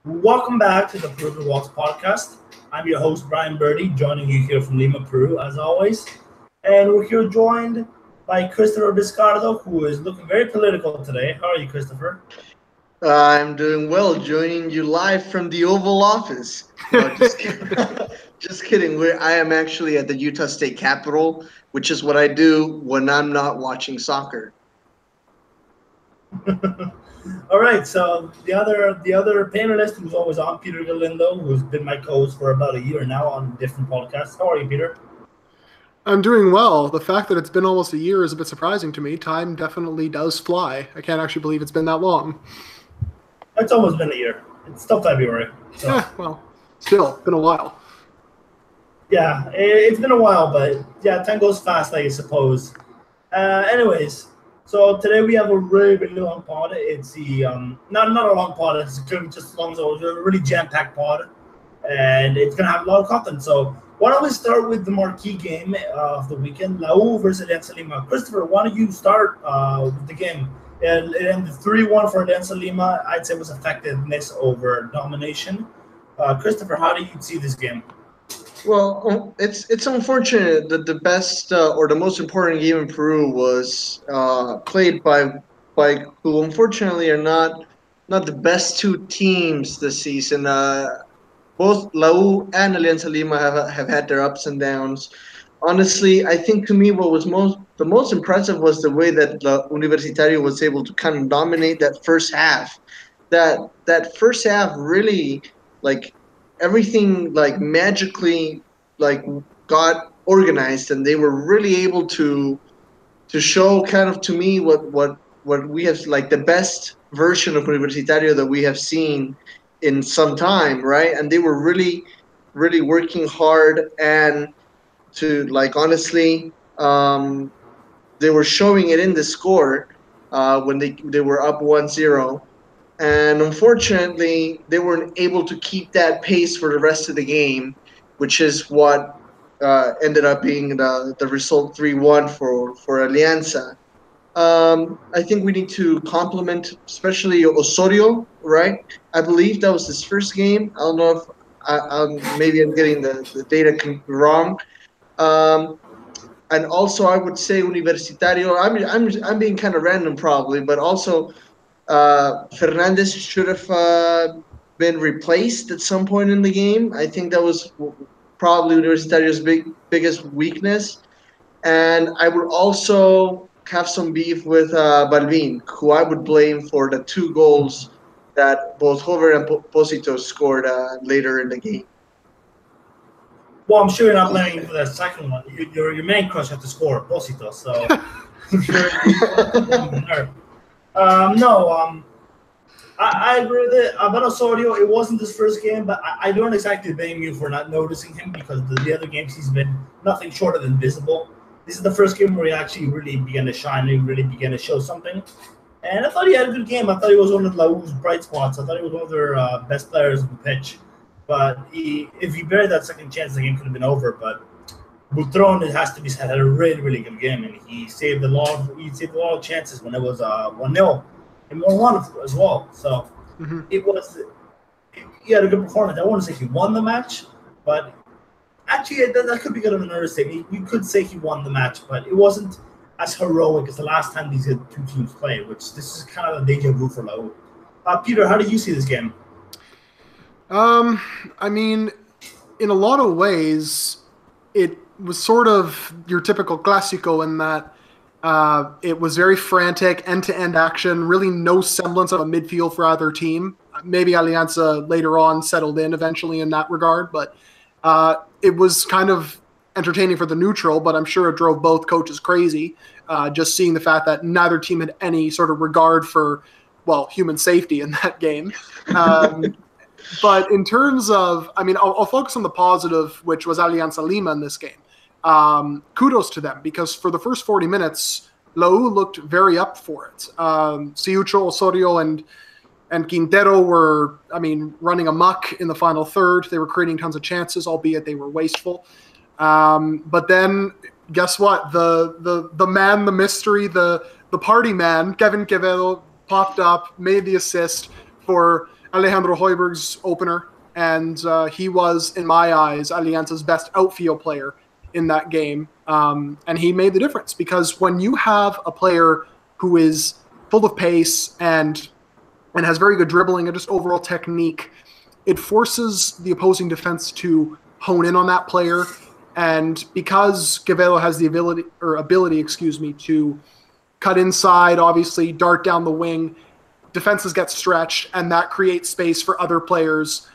Welcome back to the Peruvian Waltz podcast. I'm your host, Brian Birdie, joining you here from Lima, Peru, as always. And we're here joined by Christopher Biscardo, who is looking very political today. How are you, Christopher? I'm doing well, joining you live from the Oval Office. No, just kidding. Just kidding. I am actually at the Utah State Capitol, which is what I do when I'm not watching soccer. All right, so the other panelist who's always on, Peter Galindo, who's been my co-host for about a year now on different podcasts. How are you, Peter? I'm doing well. The fact that it's been almost a year is a bit surprising to me. Time definitely does fly. I can't actually believe it's been that long. It's almost been a year. It's still February. So. Yeah, well, still, been a while. Yeah, it's been a while, but yeah, time goes fast, I suppose. Anyways, so today we have a really long pod. It's the not a long pod. It's just long, so it's a really jam-packed pod, and it's gonna have a lot of content. So why don't we start with the marquee game of the weekend, La U versus Alianza Lima. Christopher, why don't you start with the game? And it ended 3-1 for Alianza Lima. I'd say it was effectiveness over domination. Christopher, how do you see this game? Well, it's unfortunate that the best or the most important game in Peru was played by who unfortunately are not the best two teams this season. Both La U and Alianza Lima have had their ups and downs. Honestly, I think to me what was the most impressive was the way that La Universitario was able to kind of dominate that first half. That first half really, like, everything like magically like got organized, and they were really able to show kind of to me what we have, like, the best version of Universitario that we have seen in some time, right? And they were really working hard, and to, like, honestly, they were showing it in the score when they were up 1-0, and unfortunately they weren't able to keep that pace for the rest of the game, which is what ended up being the result 3-1 for Alianza. I think we need to compliment especially Osorio, right? I believe that was his first game. I don't know if maybe I'm getting the data wrong. Um, and also, I would say Universitario. I'm being kind of random probably, but also Fernandez should have been replaced at some point in the game. I think that was probably Universitario's biggest weakness. And I would also have some beef with Balvin, who I would blame for the two goals that both Hover and Posito scored later in the game. Well, I'm sure you're not blaming for that second one. Your main crush had to score, Posito, so I'm sure no, I agree with it. About Osorio, it wasn't his first game, but I don't exactly blame you for not noticing him because the other games he's been nothing short of invisible. This is the first game where he actually really began to shine and really began to show something. And I thought he had a good game. I thought he was one of La U's bright spots. I thought he was one of their best players on the pitch. But if he buried that second chance, the game could have been over. But Butron, it has to be said, had a really good game, and he saved a lot of chances when it was 1-0 and 1-1 as well. So he had a good performance. I want to say he won the match, but actually that could be good of an understatement. You could say he won the match, but it wasn't as heroic as the last time these two teams played, which this is kind of a deja vu for La U. Peter, how do you see this game? I mean, in a lot of ways, it was sort of your typical Clásico in that it was very frantic, end-to-end action, really no semblance of a midfield for either team. Maybe Alianza later on settled in eventually in that regard, but it was kind of entertaining for the neutral, but I'm sure it drove both coaches crazy, just seeing the fact that neither team had any sort of regard for, well, human safety in that game. But in terms of, I mean, I'll focus on the positive, which was Alianza Lima in this game. Kudos to them, because for the first 40 minutes, La U looked very up for it. Ciucho, Osorio, and Quintero were, I mean, running amok in the final third. They were creating tons of chances, albeit they were wasteful. But then, guess what? The man, the mystery, the party man, Kevin Quevedo, popped up, made the assist for Alejandro Højbjerg's opener, and he was, in my eyes, Alianza's best outfield player in that game. And he made the difference, because when you have a player who is full of pace and has very good dribbling and just overall technique, it forces the opposing defense to hone in on that player. And because Quevedo has the ability, to cut inside, obviously dart down the wing, defenses get stretched, and that creates space for other players,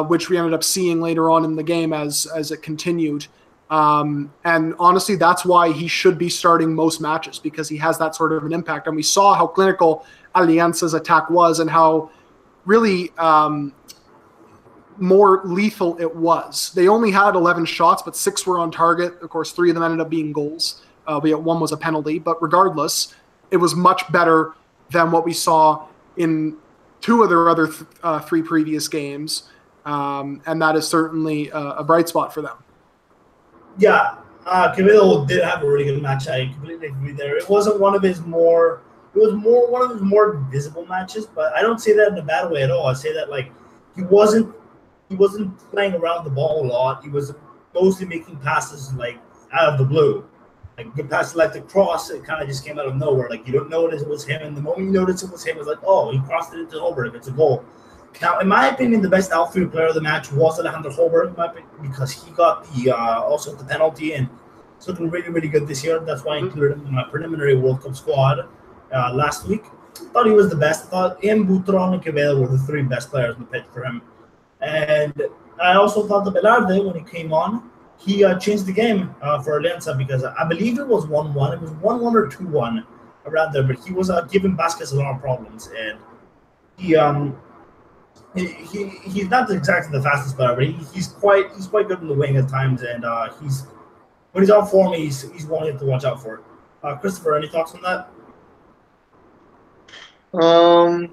which we ended up seeing later on in the game as it continued. And honestly, that's why he should be starting most matches, because he has that sort of an impact. And we saw how clinical Alianza's attack was and how really more lethal it was. They only had 11 shots, but 6 were on target. Of course, 3 of them ended up being goals, albeit 1 was a penalty. But regardless, it was much better than what we saw in 2 of their other 3 previous games. And that is certainly a bright spot for them. Yeah, Quevedo did have a really good match. I completely agree there. It wasn't one of his more. It was one of his more visible matches, but I don't say that in a bad way at all. I say that like he wasn't playing around the ball a lot. He was mostly making passes like out of the blue, like good passes like the cross. It kind of just came out of nowhere. Like you don't notice it was him, and the moment you notice it was him, it's like, oh, he crossed it into Holberg. It's a goal. Now, in my opinion, the best outfield player of the match was Alejandro Højbjerg, because he got the also the penalty, and he's looking really, really good this year. That's why I included him in my preliminary World Cup squad last week. I thought he was the best. I thought him, Butrón, and Quevedo were the 3 best players in the pitch for him. And I also thought that Velarde, when he came on, he changed the game for Alianza, because I believe it was 1-1. It was 1-1 or 2-1 around there, but he was giving Vasquez a lot of problems, and he's not exactly the fastest player, but he's quite good in the wing at times, and when he's on form, he's one you have to watch out for. Christopher, any thoughts on that? No,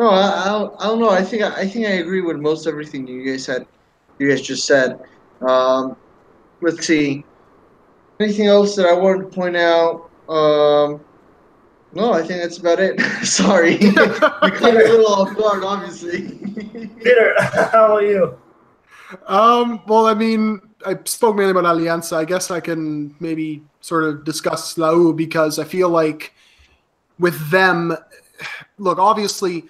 I don't know. I think I agree with most everything you guys said. You guys just said. Let's see. Anything else that I wanted to point out? No, I think that's about it. Sorry, we caught a little off guard, obviously. Peter, how about you? Well, I mean, I spoke mainly about Alianza. I guess I can maybe sort of discuss Lau, because I feel like with them, look, obviously,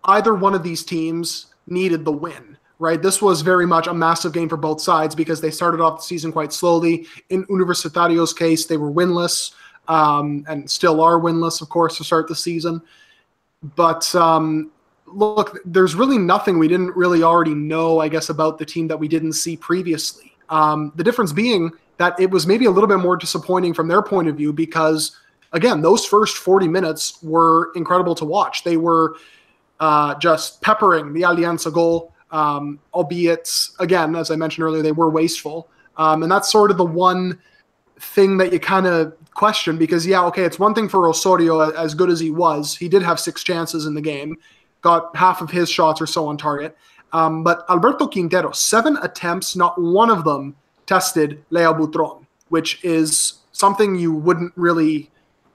either one of these teams needed the win, right? This was very much a massive game for both sides, because they started off the season quite slowly. In Universitario's case, they were winless, and still are winless, of course, to start the season. But look, there's really nothing we didn't really already know, I guess, about the team that we didn't see previously. The difference being that it was maybe a little bit more disappointing from their point of view, because, again, those first 40 minutes were incredible to watch. They were just peppering the Alianza goal, albeit, again, as I mentioned earlier, they were wasteful. And that's sort of the one thing that you kind of question, because, yeah, okay, it's one thing for Osorio, as good as he was. He did have 6 chances in the game, got half of his shots or so on target. But Alberto Quintero, 7 attempts, not one of them tested Leo Butrón, which is something you wouldn't really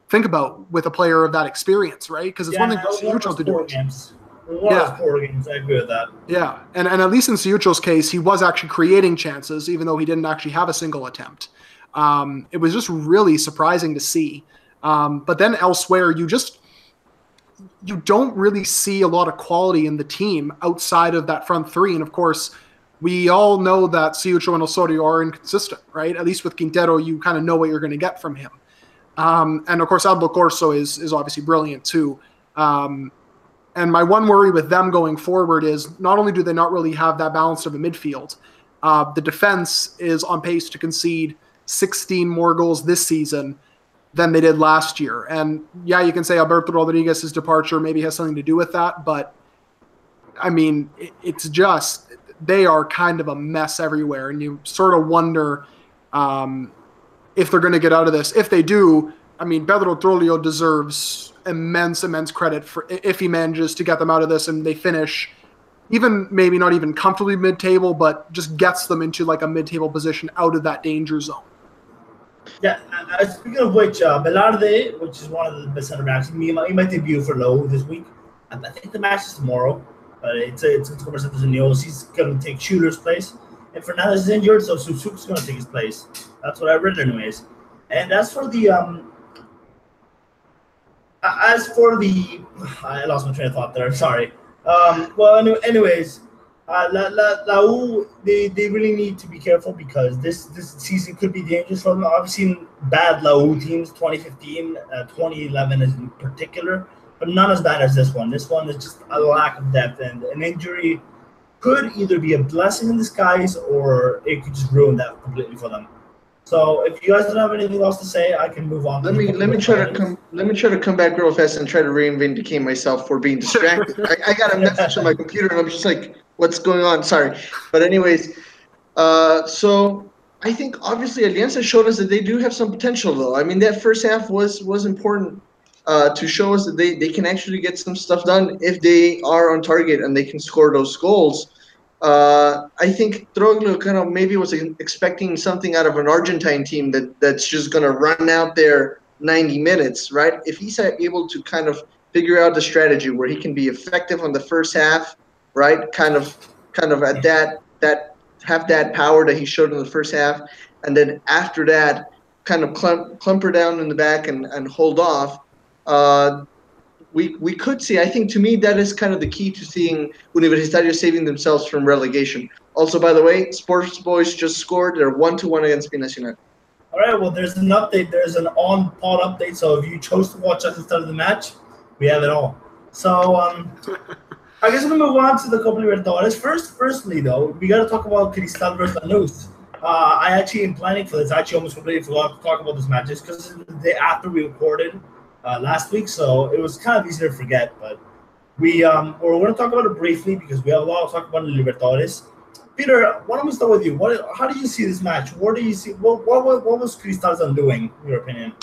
think about with a player of that experience, right? Because it's one thing for Ciucho to do it. Yeah, 4 games. I agree with that. Yeah, and at least in Ciucho's case, he was actually creating chances, even though he didn't actually have a single attempt. It was just really surprising to see. But then elsewhere, you don't really see a lot of quality in the team outside of that front 3. And of course, we all know that Ciucho and Osorio are inconsistent, right? At least with Quintero, you kind of know what you're going to get from him. And of course, Aldo Corso is obviously brilliant too. And my one worry with them going forward is not only do they not really have that balance of a midfield, the defense is on pace to concede 16 more goals this season than they did last year. And yeah, you can say Alberto Rodriguez's departure maybe has something to do with that, but I mean, it's just, they are kind of a mess everywhere, and you sort of wonder if they're going to get out of this. If they do, I mean, Pedro Trollio deserves immense credit for if he manages to get them out of this and they finish even maybe not even comfortably mid-table, but just gets them into like a mid-table position out of that danger zone. Yeah, speaking of which, Velarde, which is one of the best center backs, he might debut for Lowe this week. I think the match is tomorrow. but it's Comer Santos Munoz. He's going to take Shooter's place. And Fernandez is injured, so Susuk's going to take his place. That's what I read anyways. And as for the I lost my train of thought there. Sorry. Anyways, La U, they really need to be careful because this season could be dangerous for them. I've seen bad La U teams, 2015, 2011 in particular, but not as bad as this one. This one is just a lack of depth, and an injury could either be a blessing in disguise or it could just ruin that completely for them. So if you guys don't have anything else to say, I can move on. Let me try to come back real fast and try to revindicate myself for being distracted. I got a message on my computer and I'm just like, what's going on? Sorry, but anyways, so I think obviously Alianza showed us that they do have some potential, though. I mean, that first half was important to show us that they can actually get some stuff done if they are on target and they can score those goals. I think Troglio kind of maybe was expecting something out of an Argentine team that's just going to run out there 90 minutes, right? If he's able to kind of figure out the strategy where he can be effective on the first half, right? Kind of at that have that power that he showed in the first half, and then after that, kind of clump her down in the back and hold off. We could see. I think to me that is kind of the key to seeing Universitario saving themselves from relegation. Also, by the way, Sports Boys just scored. They're 1-1 against Binacional. All right. Well, there's an update. There's an on-pod update. So if you chose to watch us instead of the match, we have it all. So I guess we'll move on to the Copa Libertadores. Firstly, though, we got to talk about Cristal versus Lanús. I actually am planning for this. I actually almost completely forgot to talk about this match just because the day after we recorded last week, so it was kind of easy to forget. But we're going to talk about it briefly because we have a lot to talk about in Libertadores. Peter, why don't we start with you? How do you see this match? What do you see? What was Cristal doing, in your opinion?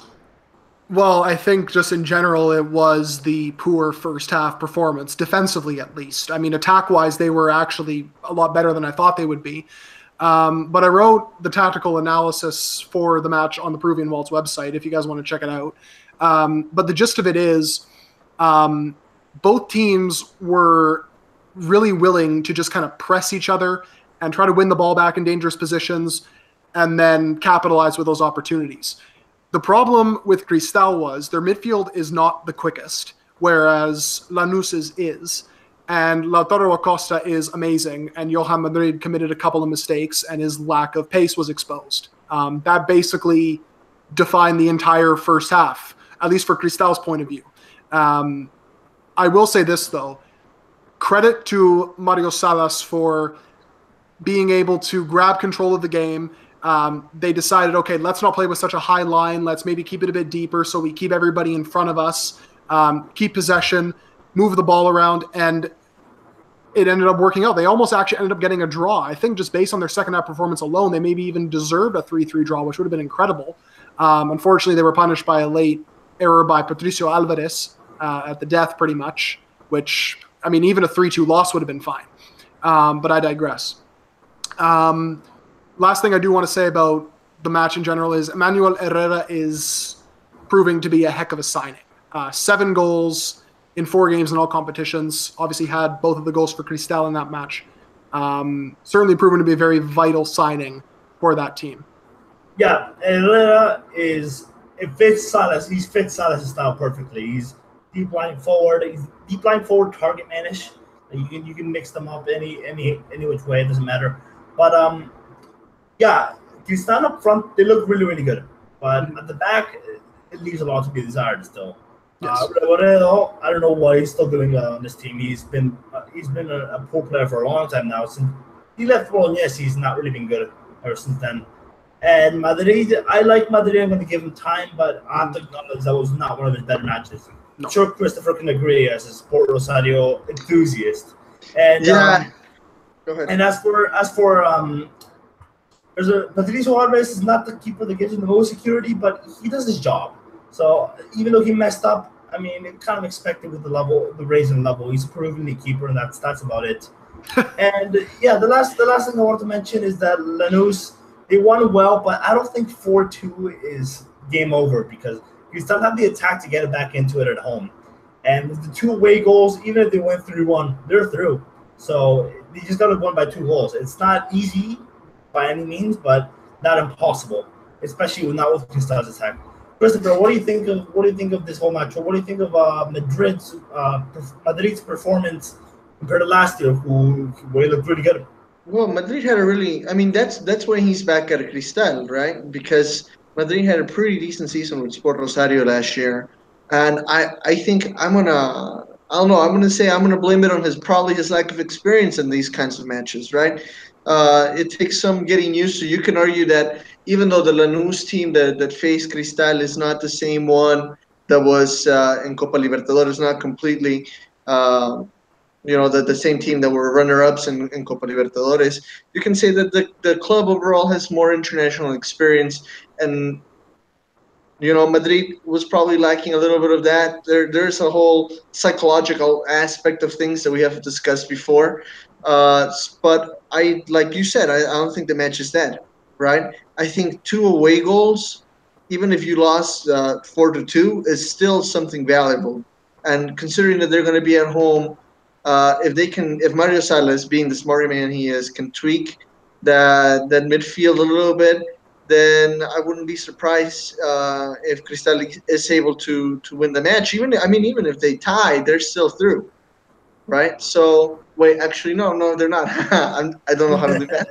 Well, I think just in general, it was the poor first half performance, defensively at least. I mean, attack-wise, they were actually a lot better than I thought they would be. But I wrote the tactical analysis for the match on the Peruvian Waltz website, if you guys want to check it out. But the gist of it is both teams were really willing to just kind of press each other and try to win the ball back in dangerous positions and then capitalize with those opportunities. The problem with Cristal was their midfield is not the quickest, whereas Lanús's is. And Lautaro Acosta is amazing, and Johan Madrid committed a couple of mistakes, and his lack of pace was exposed. That basically defined the entire first half, at least for Cristal's point of view. I will say this, though. Credit to Mario Salas for being able to grab control of the game. They decided, okay, let's not play with such a high line. Let's maybe keep it a bit deeper so we keep everybody in front of us, keep possession, move the ball around, and it ended up working out. They almost actually ended up getting a draw. I think just based on their second half performance alone, they maybe even deserved a 3-3 draw, which would have been incredible. Unfortunately, they were punished by a late error by Patricio Alvarez at the death, pretty much, which, I mean, even a 3-2 loss would have been fine. But I digress. Last thing I do want to say about the match in general is Emmanuel Herrera is proving to be a heck of a signing. 7 goals in 4 games in all competitions. Obviously had both of the goals for Cristal in that match. Certainly proven to be a very vital signing for that team. Yeah, Herrera it fits Salas. He fits Salas' style perfectly. He's deep line forward. He's deep line forward, target manish. You can mix them up any which way. It doesn't matter. But yeah, Cristal up front, they look really, really good. But at the back, it leaves a lot to be desired still. Yes. Reborredo, I don't know what he's still doing on this team. He's been a poor player for a long time now. Since he left Bolognese, he's not really been good ever since then. And Madrid, I like Madrid. I'm going to give him time, but I have to acknowledge that was not one of his better matches. No. I'm sure Christopher can agree as a Sport Rosario enthusiast. And yeah, go ahead. And as for Patricio Alvarez is not the keeper that gives him the most security, but he does his job. So even though he messed up, I mean, it kind of expected with the raise in level. He's a Peruvian keeper, and that's about it. And yeah, the last thing I want to mention is that Lanús, they won well, but I don't think 4-2 is game over because you still have the attack to get it back into it at home. And the 2 away goals, even if they went 3-1, they're through. So they just got to win by 2 goals. It's not easy by any means, but not impossible, especially not with Cristal's attack. Christopher, what do you think of this whole match? What do you think of Madrid's performance compared to last year, where he looked really good? Well, Madrid had a really. I mean, that's why he's back at Cristal, right? Because Madrid had a pretty decent season with Sport Rosario last year, and I think I'm gonna. I don't know. I'm gonna blame it on his lack of experience in these kinds of matches, right? It takes some getting used to. You can argue that even though the Lanús team that faced Cristal is not the same one that was in Copa Libertadores, not completely. The same team that were runner-ups in Copa Libertadores, you can say that the club overall has more international experience, and Madrid was probably lacking a little bit of that. There's a whole psychological aspect of things that we have discussed before, but like you said, I don't think the match is dead, right? I think 2 away goals, even if you lost 4-2, is still something valuable, and considering that they're going to be at home. If Mario Salas, being the smart man he is, can tweak that midfield a little bit, then I wouldn't be surprised if Cristal is able to win the match. Even if they tie, they're still through, right? So wait, actually, no, they're not. I don't know how to do that.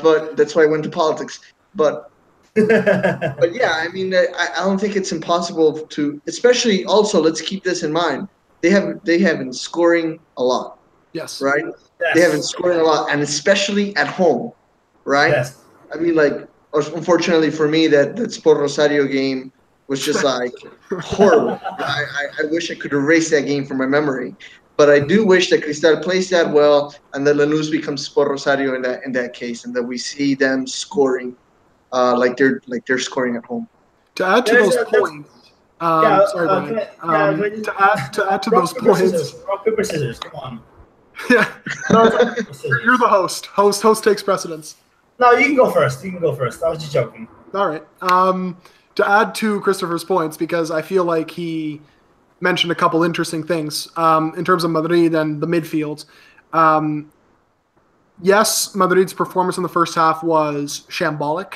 But that's why I went to politics. But yeah, I mean, I don't think it's impossible to. Especially, also, let's keep this in mind. They have been scoring a lot. Yes. Right? Yes. They have been scoring a lot, and especially at home, right? Yes. I mean, unfortunately for me, that Sport Rosario game was just horrible. I wish I could erase that game from my memory. But I do wish that Cristal plays that well, and that Lanús becomes Sport Rosario in that case, and that we see them scoring like they're scoring at home. To add to those points. Sorry, Brian. To add to those points. Rock, paper, scissors. Come on. Yeah. No, you're the host. Host takes precedence. No, you can go first. I was just joking. All right. To add to Christopher's points, because I feel like he mentioned a couple interesting things in terms of Madrid and the midfield. Yes, Madrid's performance in the first half was shambolic.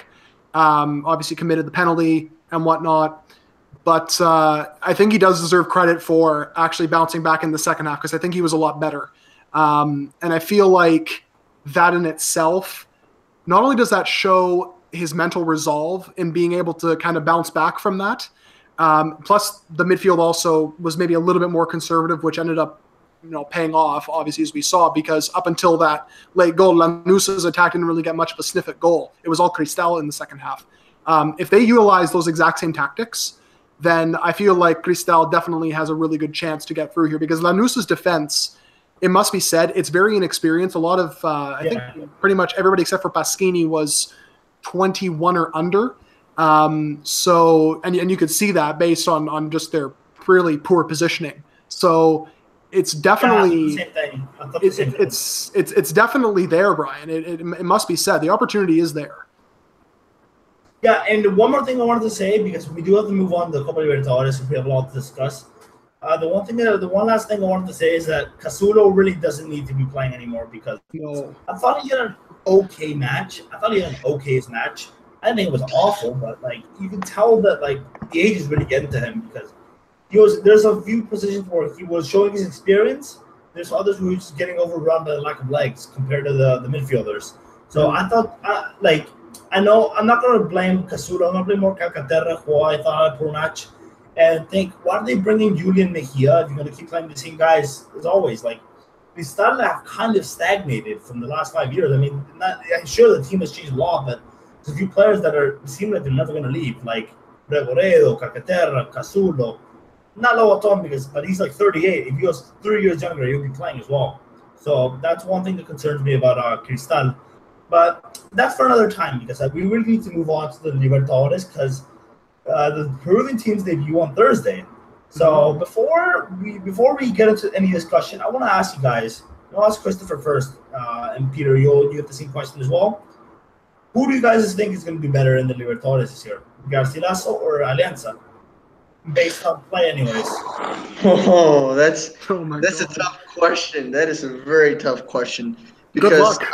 Obviously committed the penalty and whatnot. But I think he does deserve credit for actually bouncing back in the second half, because I think he was a lot better. And I feel like that in itself, not only does that show his mental resolve in being able to kind of bounce back from that, plus the midfield also was maybe a little bit more conservative, which ended up paying off, obviously, as we saw, because up until that late goal, Lanús's attack didn't really get much of a sniff at goal. It was all Cristal in the second half. If they utilize those exact same tactics, then I feel like Cristal definitely has a really good chance to get through here, because Lanús's defense, it must be said, it's very inexperienced. A lot of, I think pretty much everybody except for Pasquini was 21 or under. So, and you could see that based on just their really poor positioning. So it's definitely, it's definitely there, Brian. It must be said. The opportunity is there. Yeah, and one more thing I wanted to say, because we do have to move on to the Copa Libertadores if we have a lot to discuss. The one last thing I wanted to say is that Casulo really doesn't need to be playing anymore, because I thought he had an okay match. I thought he had an okayest match. I didn't think it was awful, but you can tell that the age is really getting to him, because there's a few positions where he was showing his experience. There's others who were just getting overrun by the lack of legs compared to the midfielders. So I thought I know I'm not going to blame Casulo. I'm going to blame more Calcaterra, who I thought poor match, and think, why are they bringing Julian Mejia if you're going to keep playing the same guys as always? We started to have kind of stagnated from the last 5 years. I mean, I'm sure the team has changed a lot, but there's a few players that seem like they're never going to leave, like Regoredo, Calcaterra, Casulo. Not Loaton, but he's 38. If he was 3 years younger, he'll be playing as well. So that's one thing that concerns me about Cristal. But that's for another time, because we really need to move on to the Libertadores, because the Peruvian teams debut on Thursday. So before we get into any discussion, I want to ask you guys. I'll ask Christopher first, and Peter, you get the same question as well. Who do you guys think is going to do better in the Libertadores this year, Garcilaso or Alianza? based on play, anyways. Oh, that's Oh my that's a god. tough question. That is a very tough question Good because luck.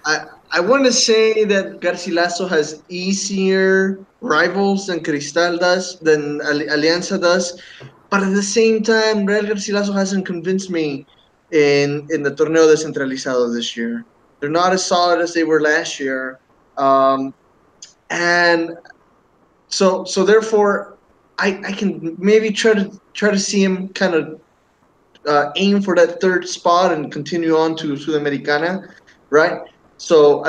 I want to say that Garcilaso has easier rivals than Cristal does, than Alianza does, but at the same time, Real Garcilaso hasn't convinced me in the Torneo Descentralizado this year. They're not as solid as they were last year, and so therefore, I can maybe try to see him kind of aim for that third spot and continue on to Sudamericana, right? So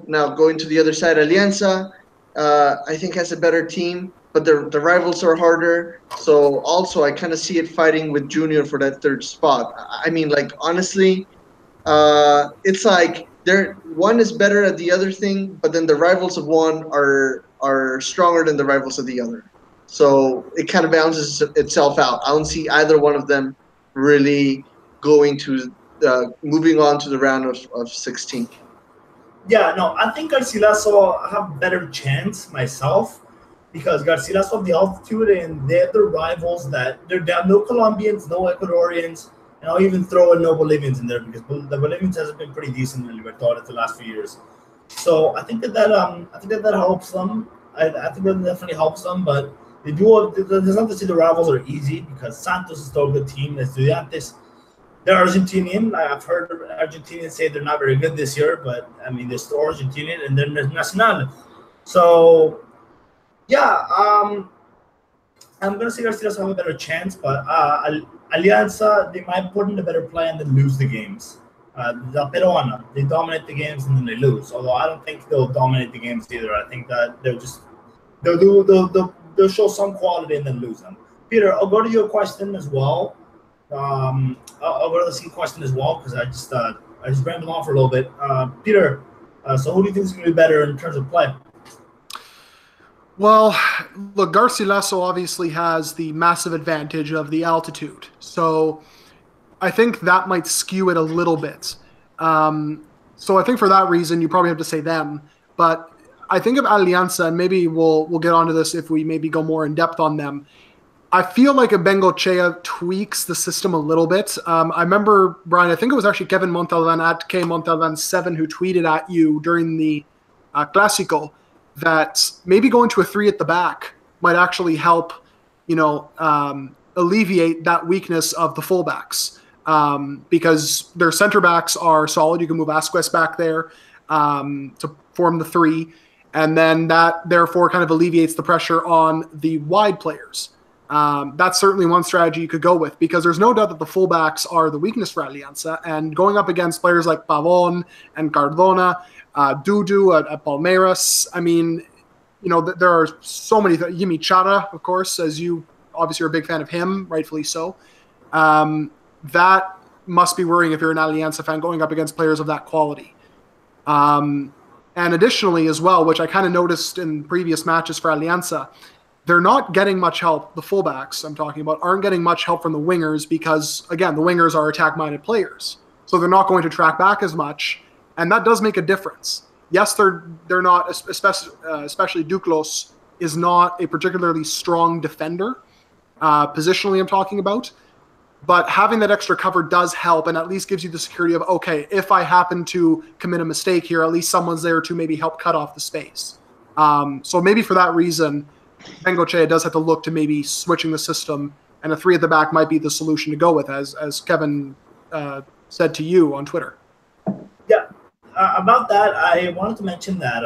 now going to the other side, Alianza, I think has a better team, but the rivals are harder. So also I kind of see it fighting with Junior for that third spot. I mean, like honestly, it's like one is better at the other thing, but then the rivals of one are stronger than the rivals of the other. So it kind of balances itself out. I don't see either one of them really going to moving on to the round of 16. Yeah, no, I think Garcilaso have better chance myself because Garcilaso have the altitude and they have the rivals that they're down. No Colombians, no Ecuadorians, and I'll even throw in no Bolivians in there because the Bolivians has been pretty decent in Libertadores the last few years. So I think that helps them. I think that definitely helps them, but they do. There's not to say the rivals are easy because Santos is still a good team. Estudiantes, they're Argentinian. I've heard Argentinians say they're not very good this year, but I mean they're still Argentinian and they're nacional. So yeah, I'm gonna say Garcilaso have a better chance, but Alianza they might put in a better plan than lose the games. The Peruana they dominate the games and then they lose. Although I don't think they'll dominate the games either. I think that they'll show some quality and then lose them. Peter, I'll go to your question as well. I'll go to the same question as well because I just rambled on for a little bit. Peter, so who do you think is going to be better in terms of play? Well, look, Garcilaso obviously has the massive advantage of the altitude. So I think that might skew it a little bit. So I think for that reason, you probably have to say them. But I think of Alianza, and maybe we'll get onto this if we maybe go more in depth on them. I feel like Bengochea tweaks the system a little bit. I remember, Brian, I think it was actually Kevin Montalvan at K Montalvan7 who tweeted at you during the Clásico that maybe going to a 3 at the back might actually help, alleviate that weakness of the fullbacks because their center backs are solid. You can move Asquez back there to form the 3, and then that therefore kind of alleviates the pressure on the wide players. That's certainly one strategy you could go with because there's no doubt that the fullbacks are the weakness for Alianza, and going up against players like Pavon and Cardona, Dudu at Palmeiras. I mean, there are so many. Yimi Chara, of course, as you obviously are a big fan of him, rightfully so. That must be worrying if you're an Alianza fan going up against players of that quality. And additionally as well, which I kind of noticed in previous matches for Alianza, they're not getting much help. The fullbacks I'm talking about aren't getting much help from the wingers because, again, the wingers are attack-minded players. So they're not going to track back as much, and that does make a difference. Yes, they're not, especially Duclos is not a particularly strong defender, positionally I'm talking about, but having that extra cover does help and at least gives you the security of, okay, if I happen to commit a mistake here, at least someone's there to maybe help cut off the space. So maybe for that reason, Bengochea does have to look to maybe switching the system, and a 3 at the back might be the solution to go with, as Kevin said to you on Twitter. Yeah, about that, I wanted to mention that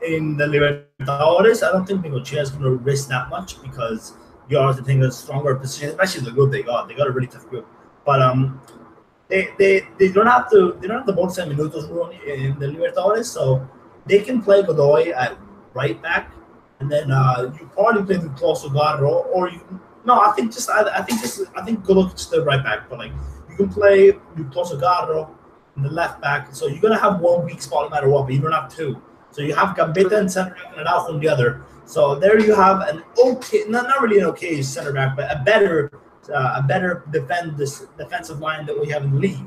in the Libertadores, I don't think Bengochea is going to risk that much because you also think a stronger position, especially the group they got. They got a really tough group, but they don't have to both send minutos rule in the Libertadores, so they can play Godoy at right back. And then you probably play with Closo Garro, or I think Godoy is the right back, but like you can play with Closo Garro in the left back. So you're gonna have one weak spot no matter what, but you don't have two. So you have Gambetta and center back and Araujo on the other. So there you have an okay, not really an okay center back, but a better defensive line that we have in the league.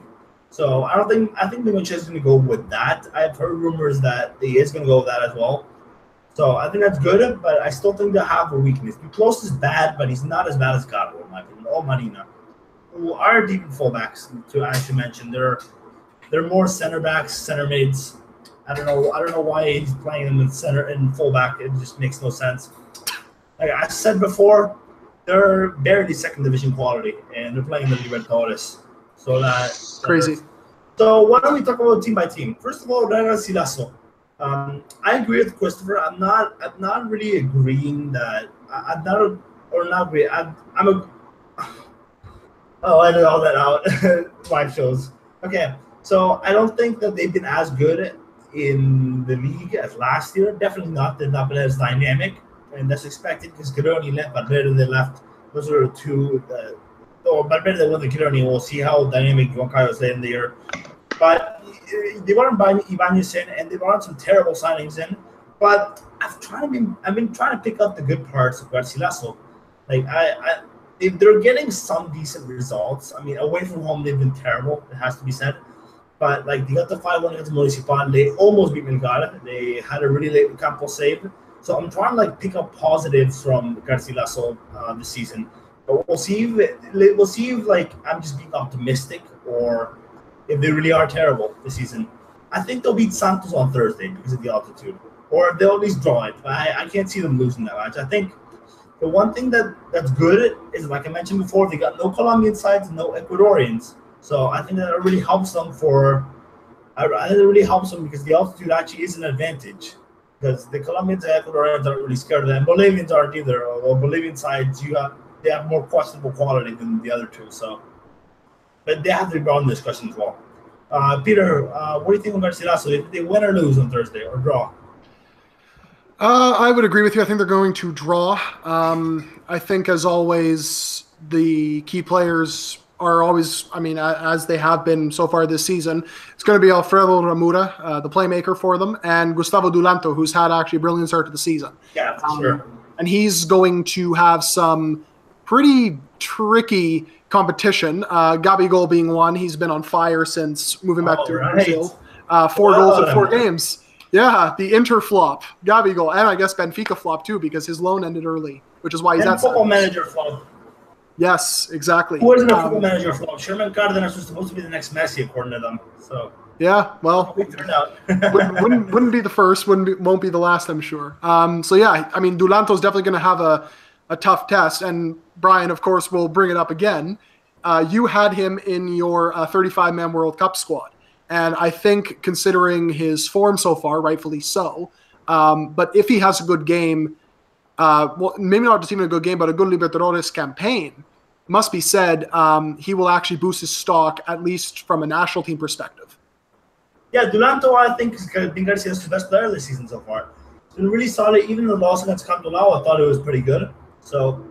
So I think Bengochea is going to go with that. I've heard rumors that he is going to go with that as well. So I think that's good, but I still think they have a weakness. Close is bad, but he's not as bad as Gabo, in my opinion. Or Marina, who are deep fullbacks, to actually mention. They're more center backs, center mids. I don't know why he's playing them in center and fullback. It just makes no sense. Like I said before, they're barely second division quality, and they're playing the Libertadores. So that's Crazy. So why don't we talk about team by team? First of all, Real Silaso. I agree with Christopher. I'm not really agreeing that I'm not or not agree. I'm a. Oh, I did all that out. Live shows. Okay, so I don't think that they've been as good in the league as last year. Definitely not. They've not been as dynamic, and that's expected because Gironi left, Valverde left. Those are the two. Valverde won the Gironi. We'll see how dynamic Juan Carlos in the year. But they weren't buying Ibanez in, and they brought some terrible signings in. But I've been trying to pick up the good parts of Garcilaso. Like they're getting some decent results. I mean, away from home they've been terrible. It has to be said. But like they got the 5-1 against Municipal. They almost beat Melgar. They had a really late Campo save. So I'm trying to like pick up positives from Garcilaso this season. But we'll see if like I'm just being optimistic or if they really are terrible this season. I think they'll beat Santos on Thursday because of the altitude. Or they'll at least draw it. I can't see them losing that match. I think the one thing that's good is, like I mentioned before, they got no Colombian sides, no Ecuadorians. So I think that really helps them because the altitude actually is an advantage. Because the Colombians and Ecuadorians aren't really scared of that. And Bolivians aren't either. Although Bolivian sides, they have more questionable quality than the other two. So, but they have to be on this question as well. Peter, what do you think of Garcilaso? If they win or lose on Thursday or draw? I would agree with you. I think they're going to draw. I think, as always, the key players are always, as they have been so far this season, it's going to be Alfredo Ramura, the playmaker for them, and Gustavo Dulanto, who's had actually a brilliant start to the season. Yeah, for sure. And he's going to have some pretty tricky competition. Gabigol being one. He's been on fire since moving back to Brazil. 4 goals in 4 games. Yeah, the Inter flop, Gabigol, and I guess Benfica flop too because his loan ended early, which is why he's at Football Manager flop. Yes, exactly. Who isn't a Football Manager flop? Sherman Cardenas was supposed to be the next Messi, according to them. So yeah, well, it turned out. wouldn't be the first, won't be the last, I'm sure. So yeah, I mean, Dulanto's definitely going to have a tough test, and Brian, of course, will bring it up again. You had him in your 35-man World Cup squad. And I think, considering his form so far, rightfully so, but if he has a good game, well, maybe not just even a good game, but a good Libertadores campaign, must be said, he will actually boost his stock, at least from a national team perspective. Yeah, Dulanto, I think, has been Garcia's best player this season so far. It's been really solid. Even the loss against Cantolao, I thought it was pretty good. So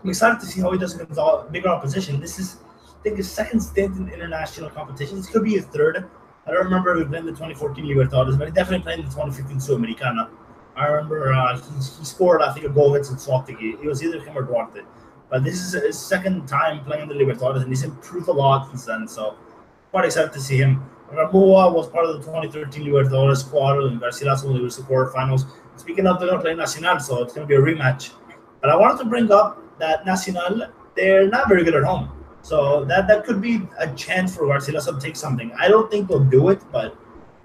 I'm excited to see how he does against bigger opposition. This is, I think, his second stint in international competition. This could be his third. I don't remember if he played in the 2014 Libertadores, but he definitely played in the 2015 Sudamericana. I remember he scored, I think, a goal against Celtic. It was either him or Duarte. But this is his second time playing in the Libertadores, and he's improved a lot since then. So quite excited to see him. Ramua was part of the 2013 Libertadores squad, and Garcilaso will reached the quarterfinals. Speaking of, they're going to play Nacional, so it's going to be a rematch. But I wanted to bring up that Nacional, they're not very good at home. So that could be a chance for Garcilaso to take something. I don't think they'll do it, but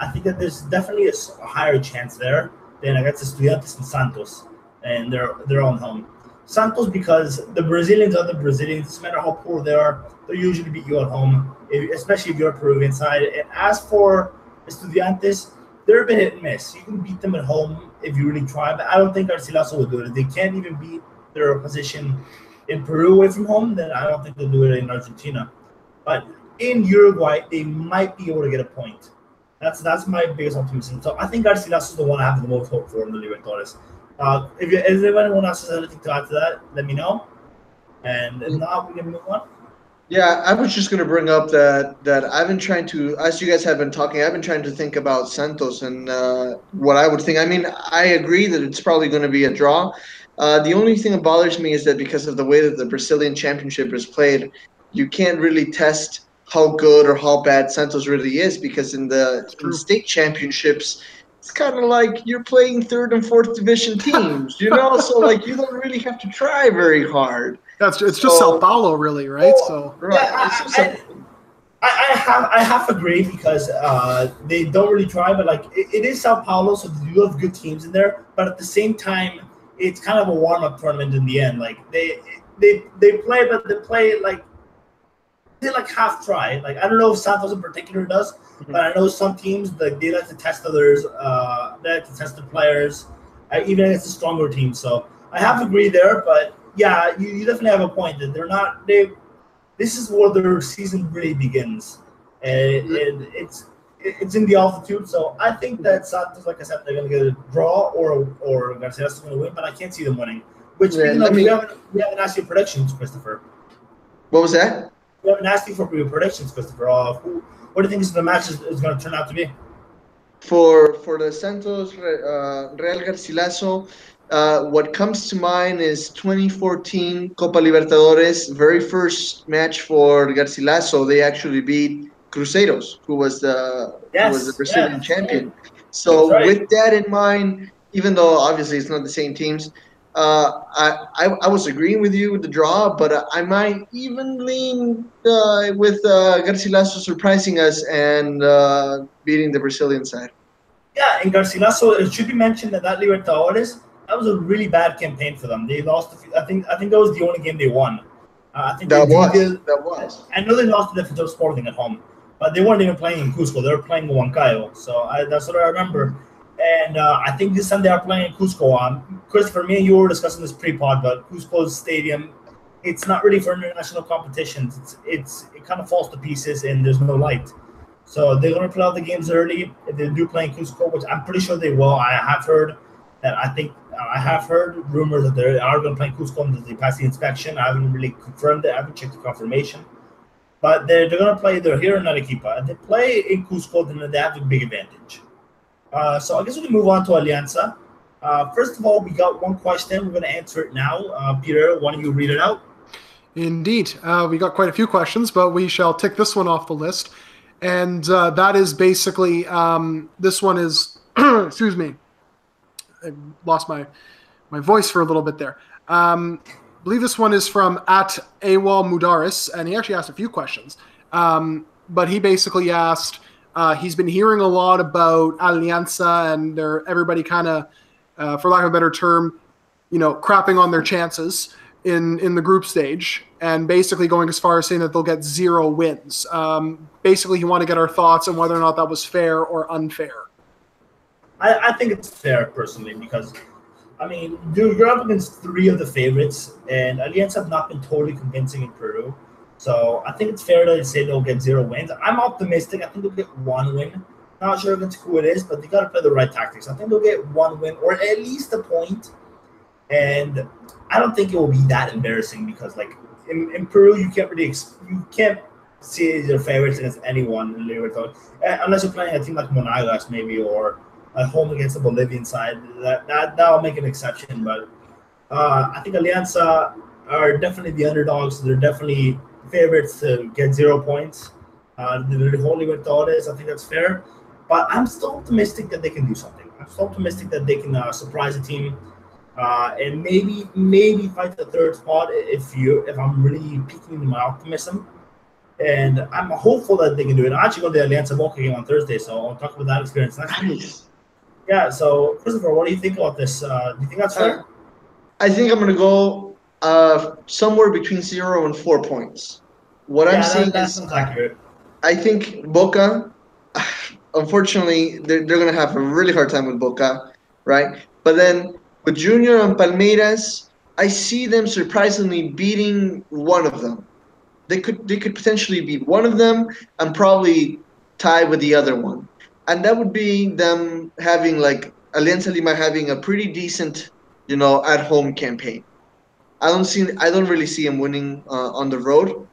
I think that there's definitely a higher chance there than against Estudiantes and Santos, and they're on home. Santos, because the Brazilians are the Brazilians, no matter how poor they are, they'll usually beat you at home, especially if you're a Peruvian side. And as for Estudiantes, they're a bit hit and miss. You can beat them at home if you really try, but I don't think Garcilaso will do it. If they can't even beat their opposition in Peru away from home, then I don't think they'll do it in Argentina. But in Uruguay, they might be able to get a point. That's my biggest optimism. So I think Garcilaso is the one I have the most hope for in the Libertadores. If anyone else has anything to add to that, let me know. And if not, we can move on. Yeah, I was just going to bring up that I've been trying to, as you guys have been talking, I've been trying to think about Santos and what I would think. I mean, I agree that it's probably going to be a draw. The only thing that bothers me is that because of the way that the Brazilian Championship is played, you can't really test how good or how bad Santos really is, because in the state championships, it's kind of like you're playing third and fourth division teams, you know. So like you don't really have to try very hard. It's just Sao Paulo, really, right? So right. Yeah, I half agree because they don't really try, but like it is Sao Paulo, so they do have good teams in there. But at the same time, it's kind of a warm up tournament in the end. Like they play, but they play like they like half try. Like I don't know if Santos in particular does, but I know some teams like they like to test others. They like to test the players, even against the stronger teams. So I have to agree there, but yeah, you definitely have a point that they're not they. This is where their season really begins, and it's in the altitude. So I think that Santos, like I said, they're going to get a draw or Garcilaso is going to win, but I can't see them winning. Which we haven't asked you predictions, Christopher. What was that? We haven't asked you for your predictions, Christopher. What do you think the match is going to turn out to be? For the Santos Real Garcilaso, what comes to mind is 2014 Copa Libertadores, very first match for Garcilaso. They actually beat Cruzeros, who was the Brazilian champion. So with that in mind, even though obviously it's not the same teams, I was agreeing with you with the draw, but I might even lean with Garcilaso surprising us and beating the Brazilian side. Yeah, in Garcilaso, it should be mentioned that Libertadores, that was a really bad campaign for them. They lost. I think that was the only game they won. I think that was. I know they lost to Defensor Sporting at home, but they weren't even playing in Cusco. They were playing in Huancayo. So that's what I remember. And I think this time they are playing in Cusco. Christopher, me and you were discussing this pre-pod, but Cusco's stadium, it's not really for international competitions. It kind of falls to pieces, and there's no light. So they're going to play out the games early. If they do play in Cusco, which I'm pretty sure they will. I have heard rumors that they are going to play in Cusco until they pass the inspection. I haven't really confirmed it. I haven't checked the confirmation. But they're going to play either here or in Arequipa. If they play in Cusco, then they have a big advantage. So I guess we can move on to Alianza. First of all, we got one question. We're going to answer it now. Peter, why don't you read it out? Indeed. We got quite a few questions, but we shall tick this one off the list. And that is basically, this one is, excuse me, I lost my voice for a little bit there. I believe this one is from @Awal Mudaris, and he actually asked a few questions. But he basically asked, he's been hearing a lot about Alianza and everybody kind of, for lack of a better term, crapping on their chances in the group stage, and basically going as far as saying that they'll get 0 wins. Basically, he wanted to get our thoughts on whether or not that was fair or unfair. I think it's fair, personally, because, I mean, you're up against 3 of the favorites, and Alianza have not been totally convincing in Peru. So I think it's fair to say they'll get 0 wins. I'm optimistic. I think they'll get 1 win. Not sure against who it is, but they got to play the right tactics. I think they'll get 1 win, or at least a point. And I don't think it will be that embarrassing because, like, in Peru, you can't see their favorites against anyone in Libertadores, unless you're playing a team like Monagas maybe, or at home against the Bolivian side. That'll make an exception. But I think Alianza are definitely the underdogs. They're definitely favorites to get 0 points. The whole Libertadores, I think that's fair. But I'm still optimistic that they can do something. I'm still optimistic that they can surprise a team. And maybe fight the 3rd spot if I'm really peaking in my optimism. And I'm hopeful that they can do it. I'm actually going to the Alianza Boca game on Thursday, so I'll talk about that experience next week. Yeah, so Christopher, what do you think about this? Do you think that's fair? I think I'm going to go somewhere between 0 and 4 points. I'm seeing is accurate. I think Boca, unfortunately, they're going to have a really hard time with Boca, right? But then with Junior and Palmeiras, I see them surprisingly beating one of them. They could potentially beat one of them and probably tie with the other one. And that would be them having, like, Alianza Lima having a pretty decent, at-home campaign. I don't really see them winning on the road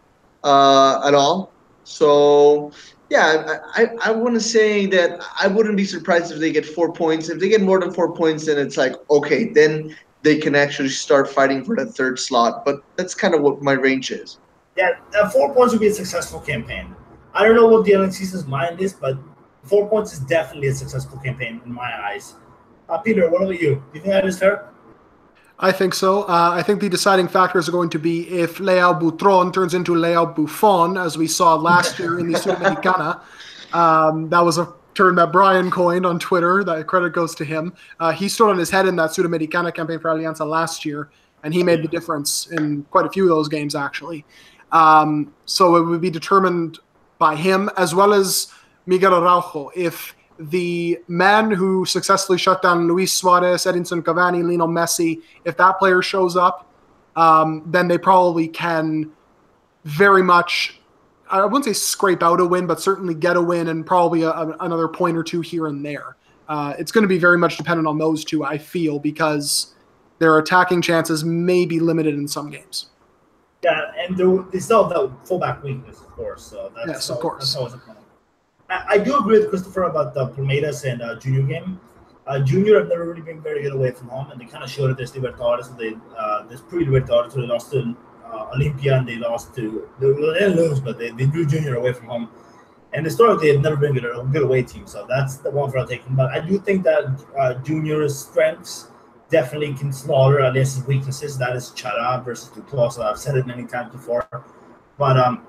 at all. So, yeah, I want to say that I wouldn't be surprised if they get 4 points. If they get more than 4 points, then it's like, okay, then they can actually start fighting for that 3rd slot. But that's kind of what my range is. Yeah, 4 points would be a successful campaign. I don't know what the Alexis's mind is, but 4 points is definitely a successful campaign in my eyes. Peter, what about you? Do you think that is fair? I think so. I think the deciding factors are going to be if Leao Butron turns into Leao Buffon, as we saw last year in the Sudamericana. That was a term that Brian coined on Twitter. That credit goes to him. He stood on his head in that Sudamericana campaign for Alianza last year, and he made the difference in quite a few of those games, actually. So it would be determined by him, as well as Miguel Araujo. If the man who successfully shut down Luis Suarez, Edinson Cavani, Lionel Messi, if that player shows up, then they probably can very much, I wouldn't say scrape out a win, but certainly get a win and probably another point or two here and there. It's going to be very much dependent on those two, I feel, because their attacking chances may be limited in some games. Yeah, and they still have that fullback weakness, of course. So that's, yes, of course. That's always a problem. I do agree with Christopher about the Palmeiras and Junior game. Junior have never really been very good away from home, and they kind of showed it this Libertadores. This pre-Libertadores, so they lost to Olympia, and they lost to – they didn't lose, but they drew Junior away from home. And historically, they've never been a good away team, so that's the one for our taking. But I do think that Junior's strengths definitely can slaughter Alianza's weaknesses. That is Chara versus Duclos. So I've said it many times before. But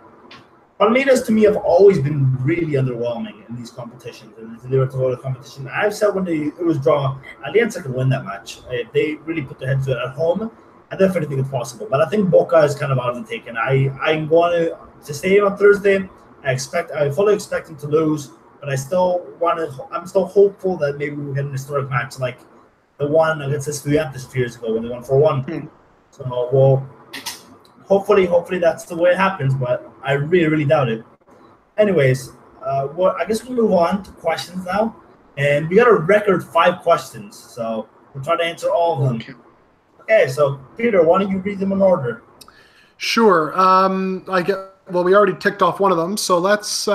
Palmeiras, to me, have always been really underwhelming in these competitions, in the Libertadores competition. I've said when it was drawn, Alianza can win that match. If they really put their heads to it at home, I definitely think it's possible. But I think Boca is kind of out of the taken. I'm going to stay on Thursday. I fully expect them to lose, but I'm still hopeful that maybe we'll get an historic match like the one against Estudiantes 2 years ago when they won 4-1. So, well, hopefully that's the way it happens, but I really, really doubt it. Anyways, I guess we can move on to questions now. And we got a record 5 questions, so we'll try to answer all of them. Okay, so Peter, why don't you read them in order? Sure. We already ticked off one of them, so let's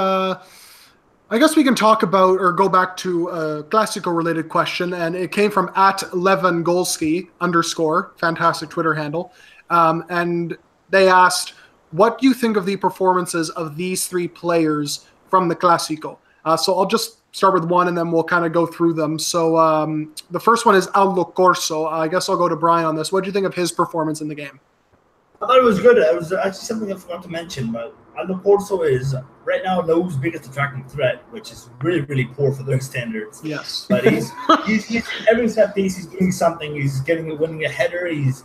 I guess we can talk about or go back to a Classico-related question, and it came from @Levangolski _ fantastic Twitter handle, and they asked, what do you think of the performances of these 3 players from the Classico? So I'll just start with one, and then we'll kind of go through them. So the first one is Aldo Corso. I guess I'll go to Brian on this. What do you think of his performance in the game? I thought it was good. It was actually something I forgot to mention, but Aldo Corso is right now Lowe's biggest attacking threat, which is really, really poor for their standards. Yes. But he's every set piece, he's doing something. He's winning a header. He's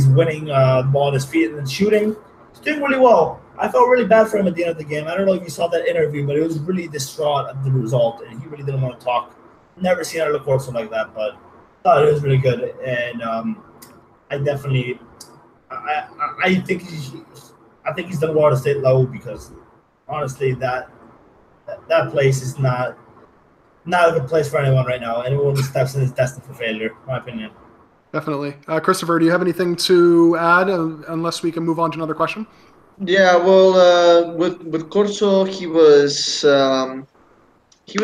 winning the ball at his feet and then shooting. He's doing really well. I felt really bad for him at the end of the game. I don't know if you saw that interview, but it was really distraught at the result, and he really didn't want to talk. Never seen Aldo Corso like that, but I thought it was really good. And I think he's done well to stay low because honestly that place is not a good place for anyone right now. Anyone who steps in is destined for failure, in my opinion. Definitely. Christopher, do you have anything to add unless we can move on to another question? Yeah, well, with Corso, he was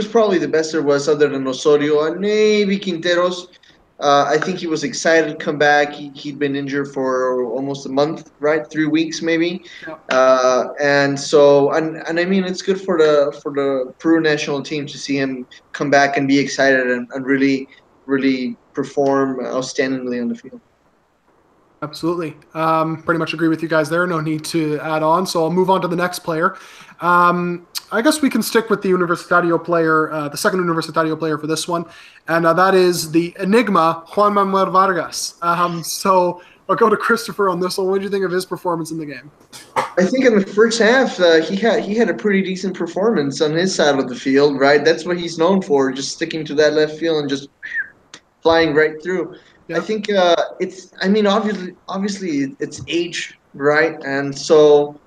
probably the best there was other than Osorio and maybe Quinteros. I think he was excited to come back. He'd been injured for almost a month, right? 3 weeks maybe. Yeah. And I mean, it's good for the Peru national team to see him come back and be excited and really, really perform outstandingly on the field. Absolutely. Pretty much agree with you guys there. No need to add on. So I'll move on to the next player. I guess we can stick with the Universitario player, the second Universitario player for this one. And that is the enigma, Juan Manuel Vargas. So I'll go to Christopher on this one. What did you think of his performance in the game? I think in the first half, he had a pretty decent performance on his side of the field, right? That's what he's known for, just sticking to that left field and just flying right through. Yeah. I think obviously it's age, right? And so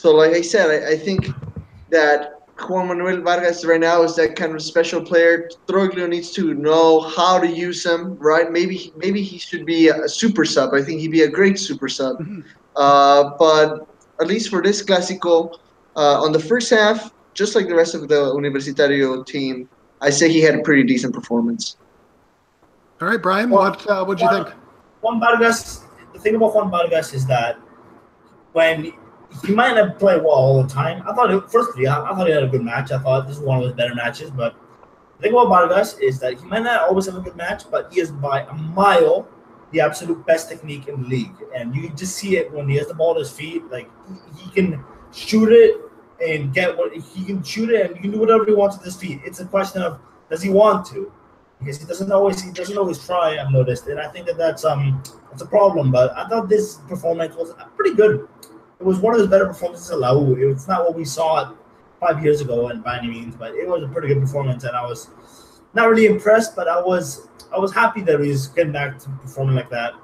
like I said, I think that Juan Manuel Vargas right now is that kind of special player. Troglio needs to know how to use him, right? Maybe he should be a super sub. I think he'd be a great super sub. Mm-hmm. But at least for this Clásico, on the first half, just like the rest of the Universitario team, I say he had a pretty decent performance. All right, Brian, what do you think? Juan Vargas, the thing about Juan Vargas is that when he might not play well all the time. I thought, I thought he had a good match. I thought this was one of his better matches. But the thing about Vargas is that he might not always have a good match, but he is by a mile the absolute best technique in the league. And you can just see it when he has the ball at his feet. Like he can shoot it and get what he can shoot it, and he can do whatever he wants with his feet. It's a question of does he want to, because he doesn't always try. I've noticed, and I think that's a problem. But I thought this performance was pretty good. It was one of his better performances at La U. It's not what we saw 5 years ago, and by any means, but it was a pretty good performance, and I was not really impressed, but I was happy that he was getting back to performing like that,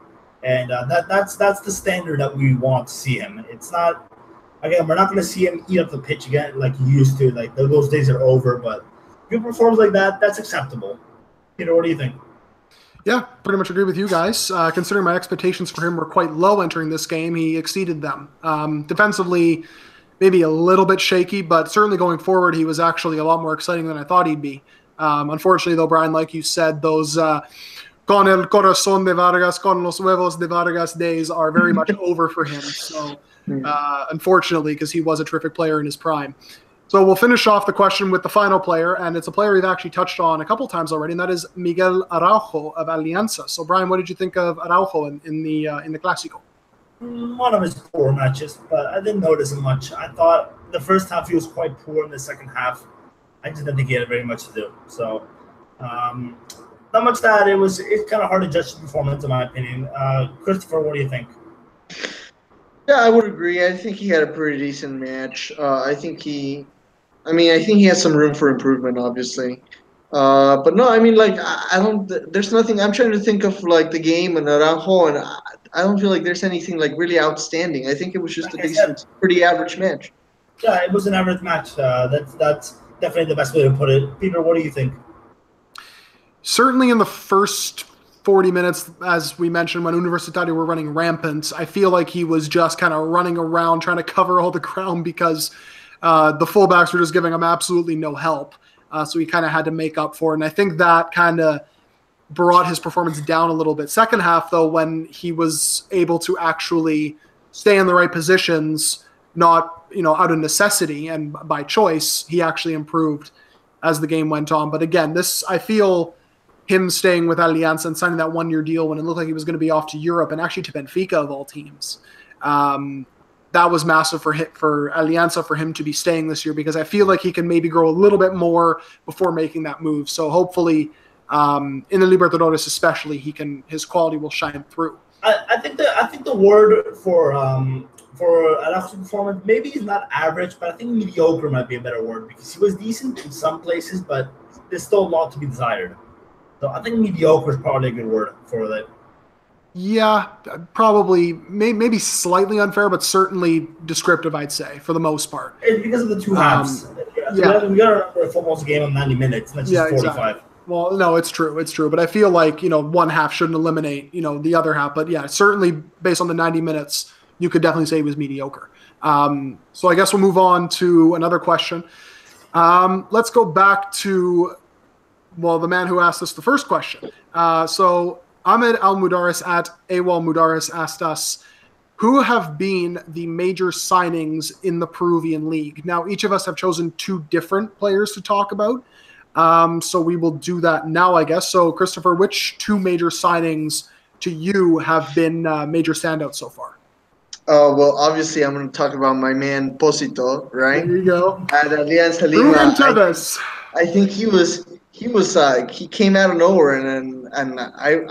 and that's the standard that we want to see him. It's not. Again, we're not going to see him eat up the pitch again like he used to. Like those days are over. But if he performs like that, that's acceptable. Peter, what do you think? Yeah, pretty much agree with you guys. Considering my expectations for him were quite low entering this game, he exceeded them. Defensively, maybe a little bit shaky, but certainly going forward, he was actually a lot more exciting than I thought he'd be. Unfortunately, though, Brian, like you said, those con el corazón de Vargas, con los huevos de Vargas days are very much over for him. So, unfortunately, because he was a terrific player in his prime. So we'll finish off the question with the final player, and it's a player we've actually touched on a couple times already, and that is Miguel Araujo of Alianza. So, Brian, what did you think of Araujo in the Clásico? One of his poor matches, but I didn't notice him much. I thought the first half he was quite poor. In the second half, I just didn't think he had very much to do. So, not much that it's kind of hard to judge the performance, in my opinion. Christopher, what do you think? Yeah, I would agree. I think he had a pretty decent match. I think he has some room for improvement, obviously. But no, I mean, like, I don't. There's nothing. I'm trying to think of like the game and Araujo, and I don't feel like there's anything like really outstanding. I think it was just a decent, pretty average match. Yeah, it was an average match. That's definitely the best way to put it. Peter, what do you think? Certainly in the first 40 minutes, as we mentioned, when Universitario were running rampant, I feel like he was just kind of running around trying to cover all the ground because the fullbacks were just giving him absolutely no help. So he kind of had to make up for it. And I think that kind of brought his performance down a little bit. Second half, though, when he was able to actually stay in the right positions, not out of necessity and by choice, he actually improved as the game went on. But again, I feel him staying with Alianza and signing that one-year deal when it looked like he was going to be off to Europe and actually to Benfica of all teams. That was massive for Alianza for him to be staying this year, because I feel like he can maybe grow a little bit more before making that move. So hopefully in the Libertadores especially, his quality will shine through. I think the word for Araujo's performance, maybe he's not average, but I think mediocre might be a better word, because he was decent in some places, but there's still a lot to be desired. So I think mediocre is probably a good word for that. Yeah, probably, maybe slightly unfair, but certainly descriptive, I'd say, for the most part. It's because of the two halves. We got to remember a football's a game of 90 minutes, and that's just 45. Exactly. Well, no, it's true. But I feel like, one half shouldn't eliminate, the other half. But yeah, certainly based on the 90 minutes, you could definitely say he was mediocre. So I guess we'll move on to another question. Let's go back to, the man who asked us the first question. So Ahmed Al-Mudaris at AWOL Mudaris asked us, who have been the major signings in the Peruvian league? Now, each of us have chosen two different players to talk about. So we will do that now, I guess. So, Christopher, which two major signings to you have been major standouts so far? Well, obviously, I'm going to talk about my man Posito, right? There you go. At Alianza Lima. I think he came out of nowhere, and I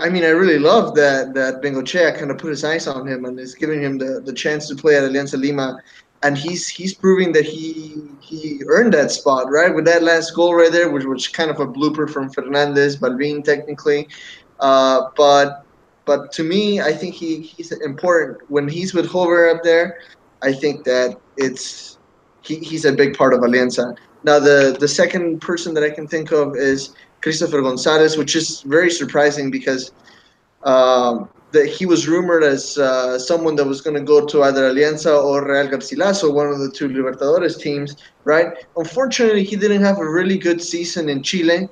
mean, I really love that Bengochea kind of put his eyes on him and is giving him the chance to play at Alianza Lima, and he's proving that he earned that spot, right, with that last goal right there, which was kind of a blooper from Fernandez, Balvin technically, but to me, I think he's important when he's with Hover up there. I think that he's a big part of Alianza. Now, the second person that I can think of is Christopher Gonzalez, which is very surprising because he was rumored as someone that was going to go to either Alianza or Real Garcilaso, one of the two Libertadores teams, right? Unfortunately, he didn't have a really good season in Chile,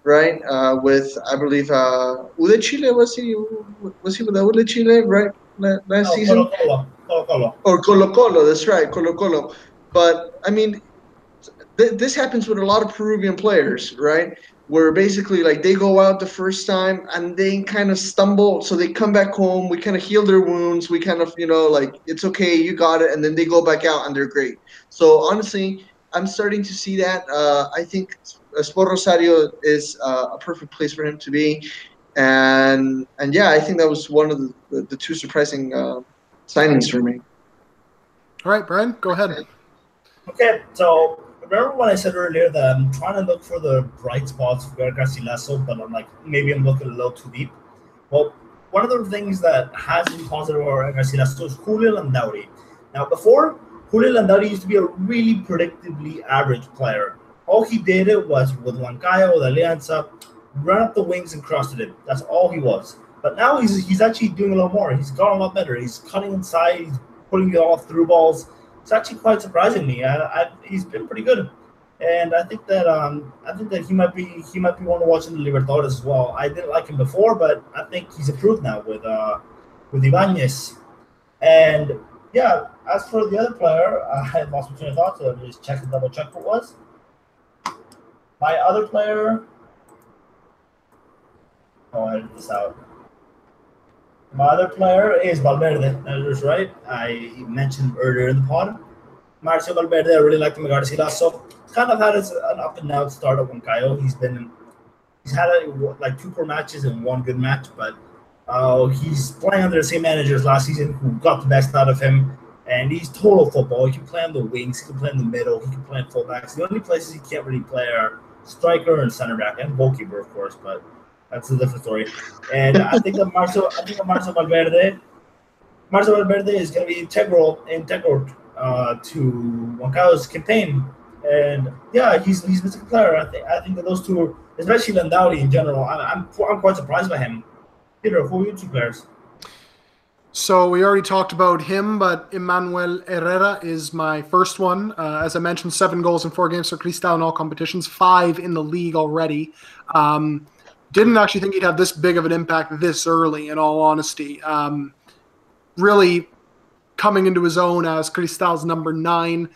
right? With, I believe, UD Chile, was he with UD Chile, right? last Oh, season? Colo Colo. Or Colo Colo, that's right, Colo Colo. But I mean, this happens with a lot of Peruvian players, right? Where basically like they go out the first time and they kind of stumble, so they come back home. We kind of heal their wounds. We kind of like it's okay, you got it, and then they go back out and they're great. So honestly, I'm starting to see that. I think Sport Rosario is a perfect place for him to be, and yeah, I think that was one of the two surprising signings for me. All right, Brian, go ahead. Okay, so remember when I said earlier that I'm trying to look for the bright spots for Garcilaso, but I'm like maybe I'm looking a little too deep. Well, one of the things that has been positive about Garcilaso is Julio Landaury. Now, before Julio Landaury used to be a really predictably average player. All he did was with Huancayo, with Alianza, run up the wings and cross it in. That's all he was. But now he's actually doing a lot more. He's gotten a lot better. He's cutting inside. He's putting it all through balls. It's actually quite surprising me. He's been pretty good, and I think that he might be one to watch in the Libertadores as well. I didn't like him before, but I think he's improved now with Ibanez. And yeah, as for the other player, I had lost my train of thought, so let me just double check what it was. My other player. Oh, I edited this out. My other player is Valverde. That's right. I mentioned him earlier in the pod. Marcio Valverde, I really liked him at Garcilaso. Kind of had an up and down start at Huancayo. He's had like 2 poor matches and 1 good match, but he's playing under the same manager as last season, who got the best out of him. And he's total football. He can play on the wings. He can play in the middle. He can play in fullbacks. The only places he can't really play are striker and center back and goalkeeper, of course, but that's a different story. And I think that Marcio Valverde is going to be integral to Huancayo's campaign. And yeah, he's a good player. I think that those two, especially Landaury in general, I'm quite surprised by him. Peter, who are your 2 players? So we already talked about him, but Emmanuel Herrera is my first one. As I mentioned, 7 goals in 4 games for Cristal in all competitions, 5 in the league already. Didn't actually think he'd have this big of an impact this early, in all honesty. Really coming into his own as Cristal's number 9.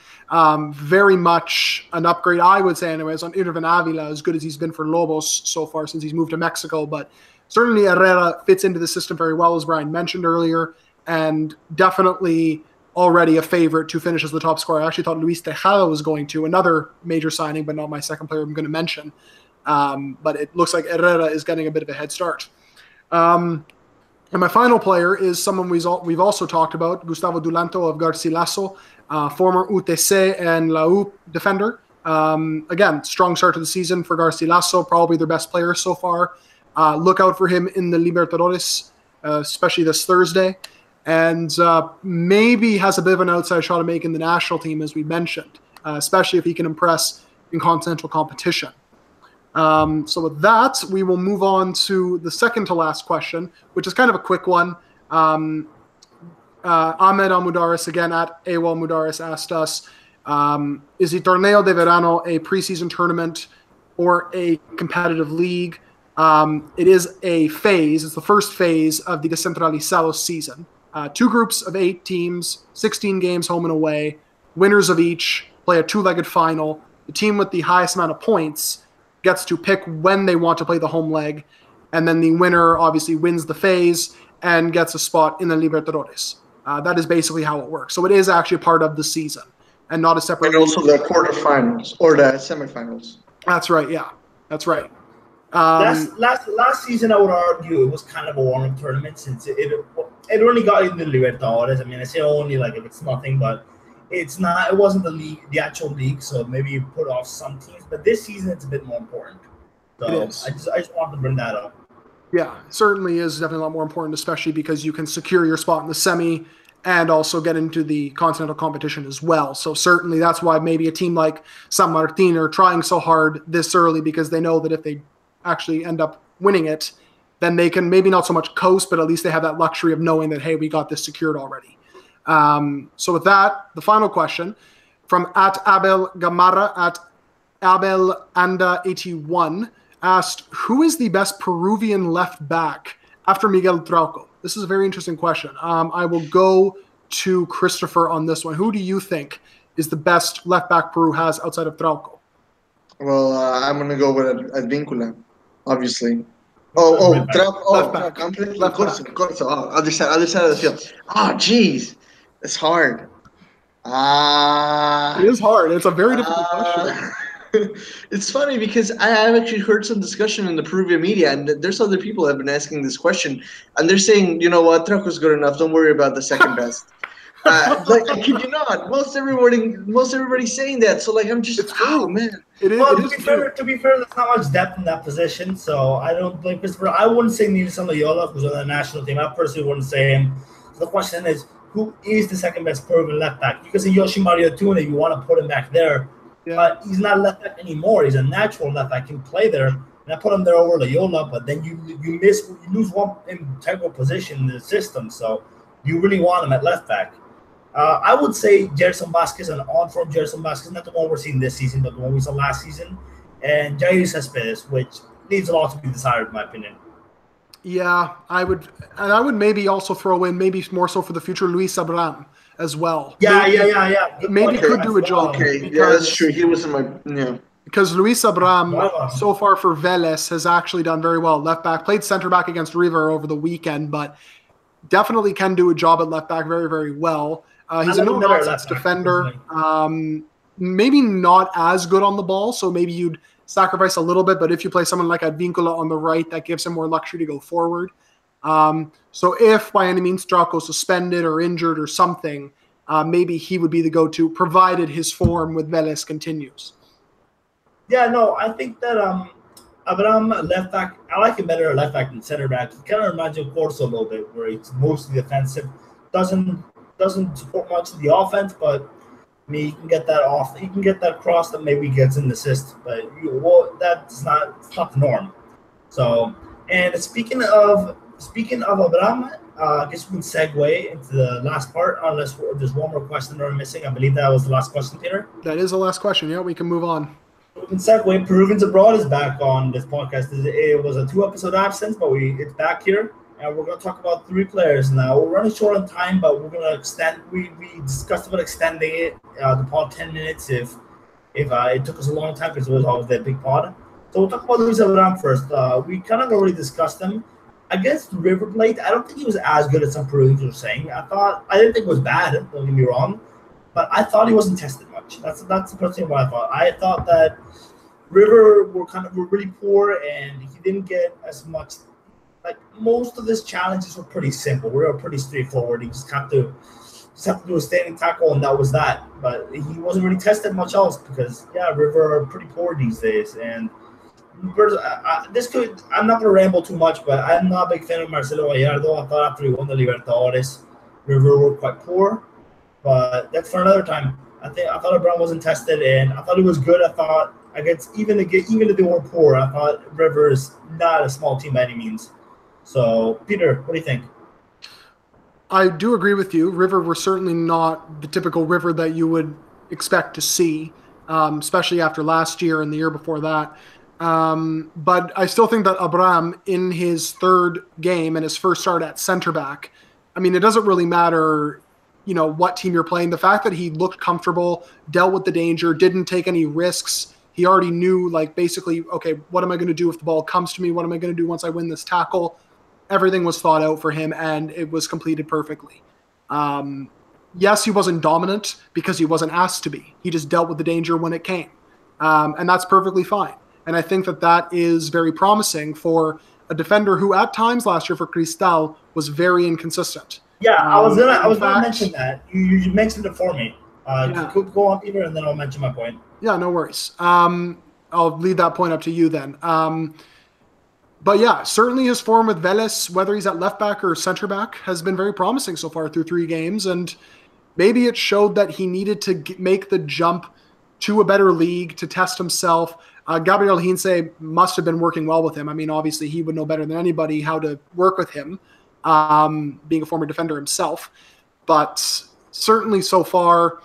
Very much an upgrade, I would say anyways, on Irvin Avila, as good as he's been for Lobos so far since he's moved to Mexico. But certainly Herrera fits into the system very well, as Brian mentioned earlier, and definitely already a favorite to finish as the top scorer. I actually thought Luis Tejada was going to, another major signing, but not my second player I'm going to mention. But it looks like Herrera is getting a bit of a head start. And my final player is someone we've also talked about, Gustavo Dulanto of Garcilaso, former UTC and La U defender. Again, strong start to the season for Garcilaso, probably their best player so far. Look out for him in the Libertadores, especially this Thursday. And maybe has a bit of an outside shot of making the national team, as we mentioned, especially if he can impress in continental competition. So with that, we will move on to the second to last question, which is kind of a quick one. Ahmed Al-Mudaris, again at AWOL Mudaris, asked us, is the Torneo de Verano a preseason tournament or a competitive league? It is a phase. It's the first phase of the Descentralizado season. 2 groups of 8 teams, 16 games home and away. Winners of each play a 2-legged final. The team with the highest amount of points gets to pick when they want to play the home leg, and then the winner obviously wins the phase and gets a spot in the Libertadores. That is basically how it works. So it is actually part of the season and not a separate. And also the quarterfinals or the semifinals. That's right. Yeah, that's right. Last season, I would argue it was kind of a warm-up tournament since it only got into the Libertadores. I mean, I say only like if it's nothing, but it's not. It wasn't the league, the actual league. So maybe you put off some teams, but this season it's a bit more important. So I just wanted to bring that up. Yeah, it certainly is definitely a lot more important, especially because you can secure your spot in the semi and also get into the continental competition as well. So certainly that's why maybe a team like San Martin are trying so hard this early, because they know that if they actually end up winning it, then they can maybe not so much coast, but at least they have that luxury of knowing that, hey, we got this secured already. So with that, the final question from at Abel Gamarra at Abel Anda 81 asked, who is the best Peruvian left back after Miguel Trauco? This is a very interesting question. I will go to Christopher on this one. Who do you think is the best left back Peru has outside of Trauco? Well, I'm gonna go with Advíncula, obviously. Right back. Left back. Completely. Left Corso, back. Corso. Oh, other side of the field. Oh, jeez, it's hard. It is hard. It's a very difficult question. It's funny because I've actually heard some discussion in the Peruvian media, and there's other people that have been asking this question, and they're saying, you know what, Trauco's good enough. Don't worry about the second best. Like, I kid you not, most everybody's saying that. So like, I'm just, It's true. oh man. It is. Well, It is true. to be fair, there's not much depth in that position, so I don't blame Christopher. I wouldn't say Nilson Loyola, who's on the national team. I personally wouldn't say him. So the question is, who is the second best Peruvian left back? You can say Yoshimaru Tuna if you want to put him back there, Yeah. but he's not a left back anymore. He's a natural left back. Can play there, and I put him there over Loyola. But then you lose one integral position in the system. So you really want him at left back. I would say Gerson Vasquez, an on-form Gerson Vasquez, not the one we're seeing this season, but the one we saw last season, and Jair Cespedes, which leaves a lot to be desired, in my opinion. Yeah, I would maybe also throw in, maybe more so for the future, Luis Abram as well. Yeah. Maybe could do a job. Okay, yeah, that's true. He was in my Because Luis Abram, Wow. so far for Vélez, has actually done very well. Left back, played center back against River over the weekend, but definitely can do a job at left back very, very well. He's a no-nonsense defender. Maybe not as good on the ball, so maybe you'd sacrifice a little bit, but if you play someone like Advíncula on the right, that gives him more luxury to go forward. So if by any means Trauco's suspended or injured or something, maybe he would be the go-to, provided his form with Vélez continues. Yeah, no, I think that Abram left back, I like him better at left back than center back. He kind of reminds me of Corso a little bit, where he's mostly defensive, doesn't support much of the offense, but I mean, he can get that off. He can get that cross that maybe gets an assist, but that's not the norm. So, and speaking of Abram, I guess we can segue into the last part, unless there's one more question that we're missing. I believe that was the last question, Peter. That is the last question. Yeah, we can move on. We can segue. Peruvians Abroad is back on this podcast. It was a 2-episode absence, but it's back here. And we're going to talk about 3 players now. We're running short on time, but we're going to extend. We discussed about extending it the pod 10 minutes if it took us a long time because it was always that big pod. So we'll talk about Luis Abram first. We kind of already discussed him. Against River Plate, I don't think he was as good as some Peruvians were saying. I didn't think it was bad, don't get me wrong, but I thought he wasn't tested much. That's the first thing what I thought. I thought that River were really poor and he didn't get as much. Like most of his challenges were pretty simple. We were pretty straightforward. He just have to do a standing tackle, and that was that. But he wasn't really tested much else because River are pretty poor these days. And I'm not gonna ramble too much, but I'm not a big fan of Marcelo Gallardo. I thought after he won the Libertadores, River were quite poor, but that's for another time. I thought Brown wasn't tested, and I thought he was good. I thought even if they were poor, I thought River is not a small team by any means. So, Peter, what do you think? I do agree with you. River were certainly not the typical River that you would expect to see, especially after last year and the year before that. But I still think that Abram, in his third game and his first start at center back, I mean, it doesn't really matter, what team you're playing. The fact that he looked comfortable, dealt with the danger, didn't take any risks. He already knew, basically, okay, what am I going to do if the ball comes to me? What am I going to do once I win this tackle? Everything was thought out for him, and it was completed perfectly. Yes, he wasn't dominant because he wasn't asked to be. He just dealt with the danger when it came. And that's perfectly fine. And I think that is very promising for a defender who at times last year for Cristal was very inconsistent. Yeah, I was gonna mention that. You mentioned it for me. Go on, Peter, and then I'll mention my point. Yeah, no worries. I'll leave that point up to you then. But yeah, certainly his form with Vélez, whether he's at left back or center back, has been very promising so far through 3 games. And maybe it showed that he needed to make the jump to a better league to test himself. Gabriel Heinze must have been working well with him. I mean, obviously he would know better than anybody how to work with him, being a former defender himself. But certainly so far,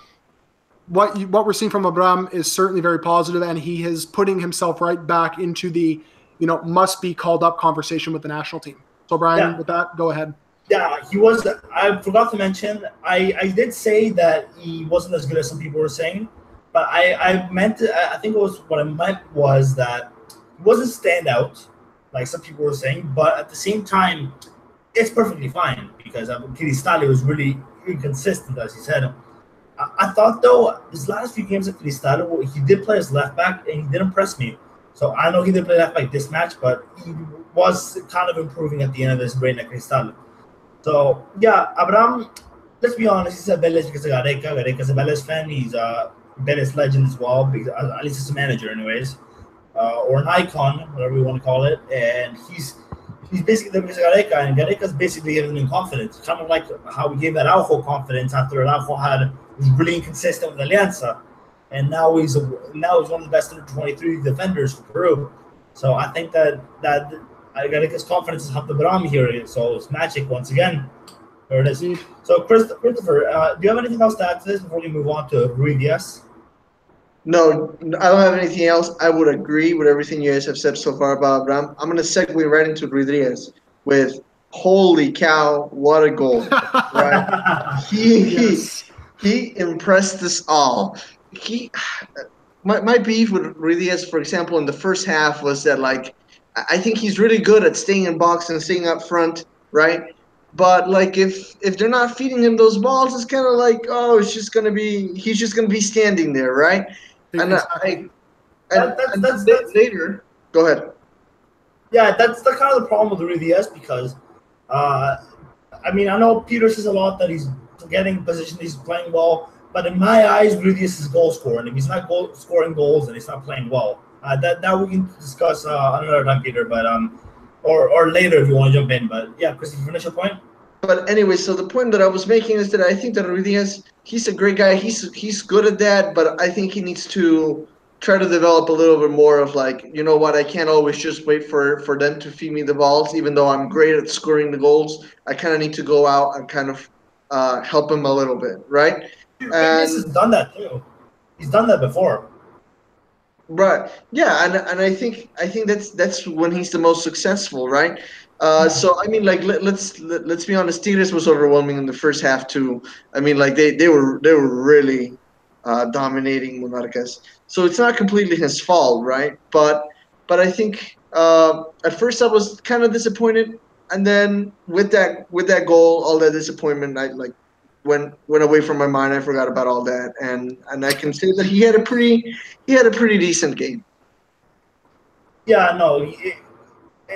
what we're seeing from Abram is certainly very positive, and he is putting himself right back into the must be called up conversation with the national team. So Brian, with that, go ahead. Yeah, he was. I forgot to mention. I did say that he wasn't as good as some people were saying, but I meant to, I think it was what I meant was that he wasn't standout like some people were saying, but at the same time, it's perfectly fine because Cristale was really inconsistent, as he said. I thought though his last few games at Cristale, he did play as left back and he did impress me. So I know he didn't play left back this match, but he was kind of improving at the end of his reign at Cristale. So yeah, Abraham, let's be honest, he's a Vélez because of Gareca. Gareca's a Vélez fan. He's a Vélez legend as well, because at least he's a manager, anyways, or an icon, whatever you want to call it. And he's basically there because of Gareca, and Gareca's basically giving him confidence, kind of like how we gave Araujo confidence after Araujo was really inconsistent with Alianza, and now he's one of the best under 23 defenders for Peru. So I think that Gareca's confidence has helped Abraham here. So it's magic once again. There it is. So Christopher, do you have anything else to add to this before we move on to Rui Diaz? No, I don't have anything else. I would agree with everything you guys have said so far about Abraham. I'm going to segue right into Rodriguez with holy cow, what a goal. Right? He impressed us all. My beef with Rodriguez, for example, in the first half was that, like, I think he's really good at staying in box and staying up front, right? But like if they're not feeding him those balls, it's kind of like, oh, he's just gonna be standing there, right? Exactly. And later, go ahead. Yeah, that's the kind of the problem with Rui Diaz because, I mean, I know Peter says a lot that he's getting position, he's playing well, but in my eyes, Rui Diaz is goal scoring. If he's not scoring goals, then he's not playing well. That we can discuss another time, Peter, but or later if you want to jump in. But yeah, Chris, you finish your point. But anyway, so the point that I was making is that I think that Rui Diaz, he's a great guy. He's good at that, but I think he needs to try to develop a little bit more of, like, you know what, I can't always just wait for them to feed me the balls. Even though I'm great at scoring the goals, I kind of need to go out and kind of help him a little bit, right? Dude, has done that too. He's done that before. Right. Yeah, and I think that's when he's the most successful, right? So I mean, like, let's be honest. Tigres was overwhelming in the first half too. I mean, like they were really dominating Monarcas. So it's not completely his fault, right? But I think at first I was kind of disappointed, and then with that goal, all that disappointment, I like went away from my mind. I forgot about all that, and I can say that he had a pretty decent game. Yeah, no,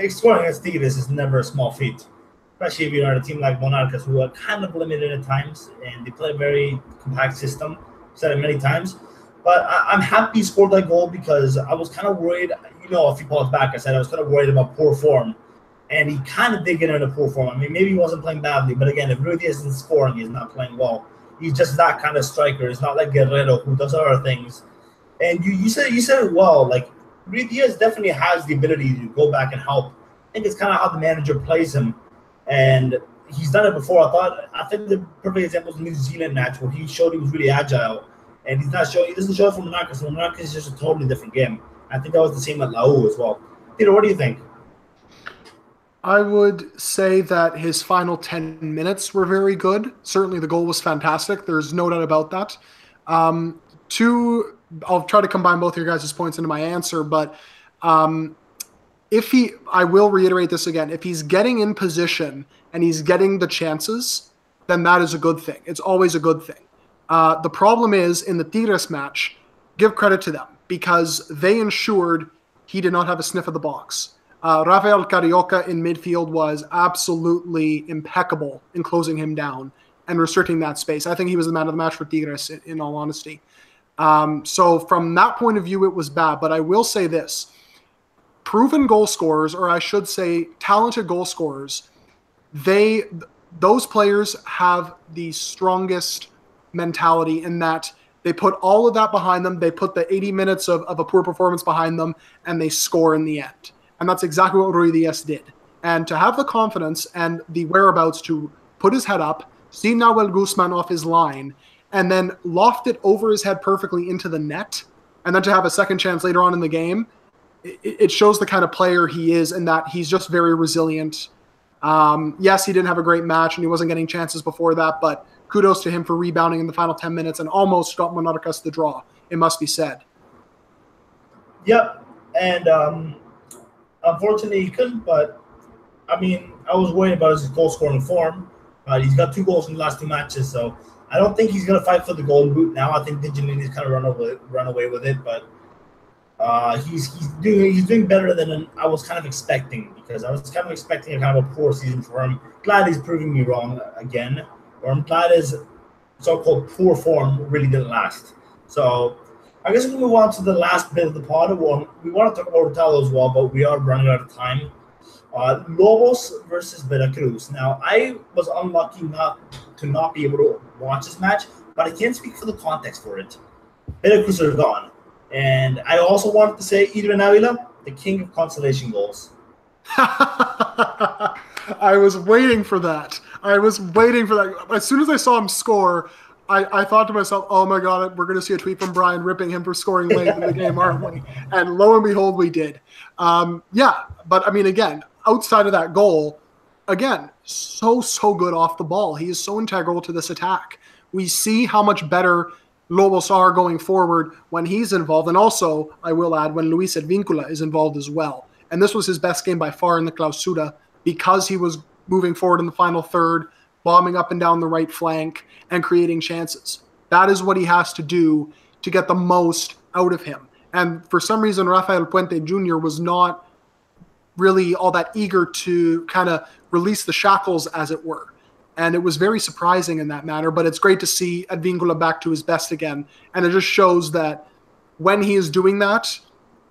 scoring against Tigres is never a small feat, especially if you're on a team like Monarcas, who are kind of limited at times, and they play a very compact system. I've said it many times, but I'm happy he scored that goal because I was kind of worried. You know, a few calls back, I said I was kind of worried about poor form. And he kind of did get into poor form. I mean, maybe he wasn't playing badly, but again, if Rudy isn't scoring, he's not playing well. He's just that kind of striker. It's not like Guerrero, who does other things. And you said it well. Like, Rudy Diaz definitely has the ability to go back and help. I think it's kind of how the manager plays him, and he's done it before. I think the perfect example is the New Zealand match where he showed he was really agile, and he doesn't show it from Monarcas. So Monarcas is just a totally different game. I think that was the same at Lau as well. Peter, what do you think? I would say that his final 10 minutes were very good. Certainly the goal was fantastic. There's no doubt about that. I'll try to combine both of your guys' points into my answer, but I will reiterate this again, if he's getting in position and he's getting the chances, then that is a good thing. It's always a good thing. The problem is, in the Tigres match, give credit to them, because they ensured he did not have a sniff of the box. Rafael Carioca in midfield was absolutely impeccable in closing him down and restricting that space. I think he was the man of the match for Tigres, in all honesty. So from that point of view, it was bad. But I will say this. Proven goal scorers, or I should say talented goal scorers, those players have the strongest mentality in that they put all of that behind them. They put the 80 minutes of a poor performance behind them, and they score in the end. And that's exactly what Rui Diaz did. And to have the confidence and the whereabouts to put his head up, see Nahuel Guzman off his line, and then loft it over his head perfectly into the net, and then to have a second chance later on in the game, it shows the kind of player he is, and that he's just very resilient. Yes, he didn't have a great match and he wasn't getting chances before that, but kudos to him for rebounding in the final 10 minutes and almost got Monarcas the draw, it must be said. Yep, and unfortunately he couldn't, but I mean, I was worried about his goal-scoring form. He's got 2 goals in the last 2 matches, so I don't think he's going to fight for the Golden Boot now. I think Dijanini's kind of run away with it, but he's doing better than I was kind of expecting, because I was kind of expecting a kind of a poor season for him. Glad he's proving me wrong again, or I'm glad his so-called poor form really didn't last. So I guess we can move on to the last bit of the pod. We want to talk about Rotalo as well, but we are running out of time. Lobos versus Veracruz. Now, I was unlucky not be able to watch this match, but I can't speak for the context for it. Veracruz are gone. And I also wanted to say Irvin Avila, the king of consolation goals. I was waiting for that. As soon as I saw him score, I thought to myself, oh my God, we're going to see a tweet from Brian ripping him for scoring late in the game, aren't we? And lo and behold, we did. Yeah, but I mean, again, outside of that goal, again, so good off the ball. He is so integral to this attack. We see how much better Lobos are going forward when he's involved. And also, I will add, when Luis Advíncula is involved as well. And this was his best game by far in the Clausura because he was moving forward in the final third, bombing up and down the right flank, and creating chances. That is what he has to do to get the most out of him. And for some reason, Rafael Puente Jr. was not really all that eager to kind of release the shackles, as it were. And it was very surprising in that manner, but it's great to see Advíncula back to his best again. And it just shows that when he is doing that,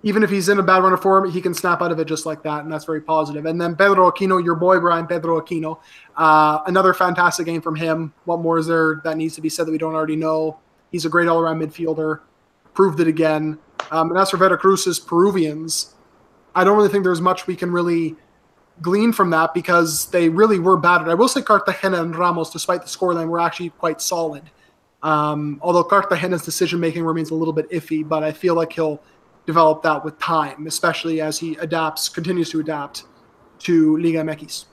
even if he's in a bad run of form, he can snap out of it just like that, and that's very positive. And then Pedro Aquino, your boy Brian Pedro Aquino, another fantastic game from him. What more is there that needs to be said that we don't already know? He's a great all-around midfielder, proved it again. And as for Veracruz's Peruvians, I don't really think there's much we can really glean from that because they really were battered. I will say Cartagena and Ramos, despite the scoreline, were actually quite solid. Although Cartagena's decision-making remains a little bit iffy, but I feel like he'll develop that with time, especially as he continues to adapt to Liga MX.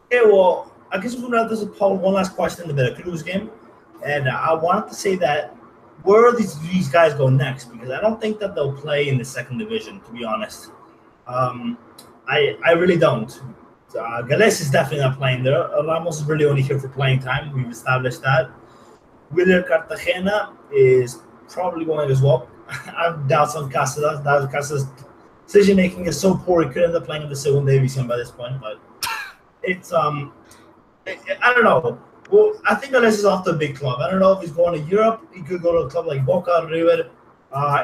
Okay, well, I guess we're going to have one last question in the Veracruz game. And I wanted to say that where are these guys go next? Because I don't think that they'll play in the second division, to be honest. I really don't. Gales is definitely not playing there. Ramos is really only here for playing time. We've established that. Willer Cartagena is probably going as well. I have doubts on Cáceres. Cáceres' decision-making is so poor he could end up playing in the Segunda División by this point. But it's, I don't know. Well, I think Gales is off to a big club. I don't know if he's going to Europe. He could go to a club like Boca, River.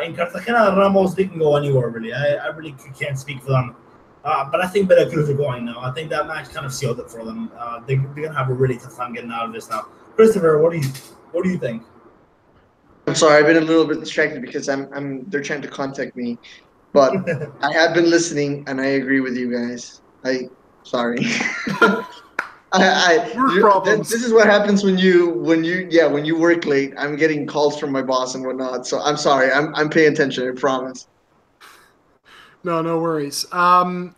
In Cartagena, Ramos, they can go anywhere, really. I really can't speak for them. But I think Veracruz are going now. I think that match kind of sealed it for them. They're going to have a really tough time getting out of this now. Christopher, what do you think? I'm sorry, I've been a little bit distracted because they're trying to contact me, but I have been listening and I agree with you guys. Sorry. This is what happens when you work late. I'm getting calls from my boss and whatnot. So I'm sorry. I'm paying attention. I promise. No worries. I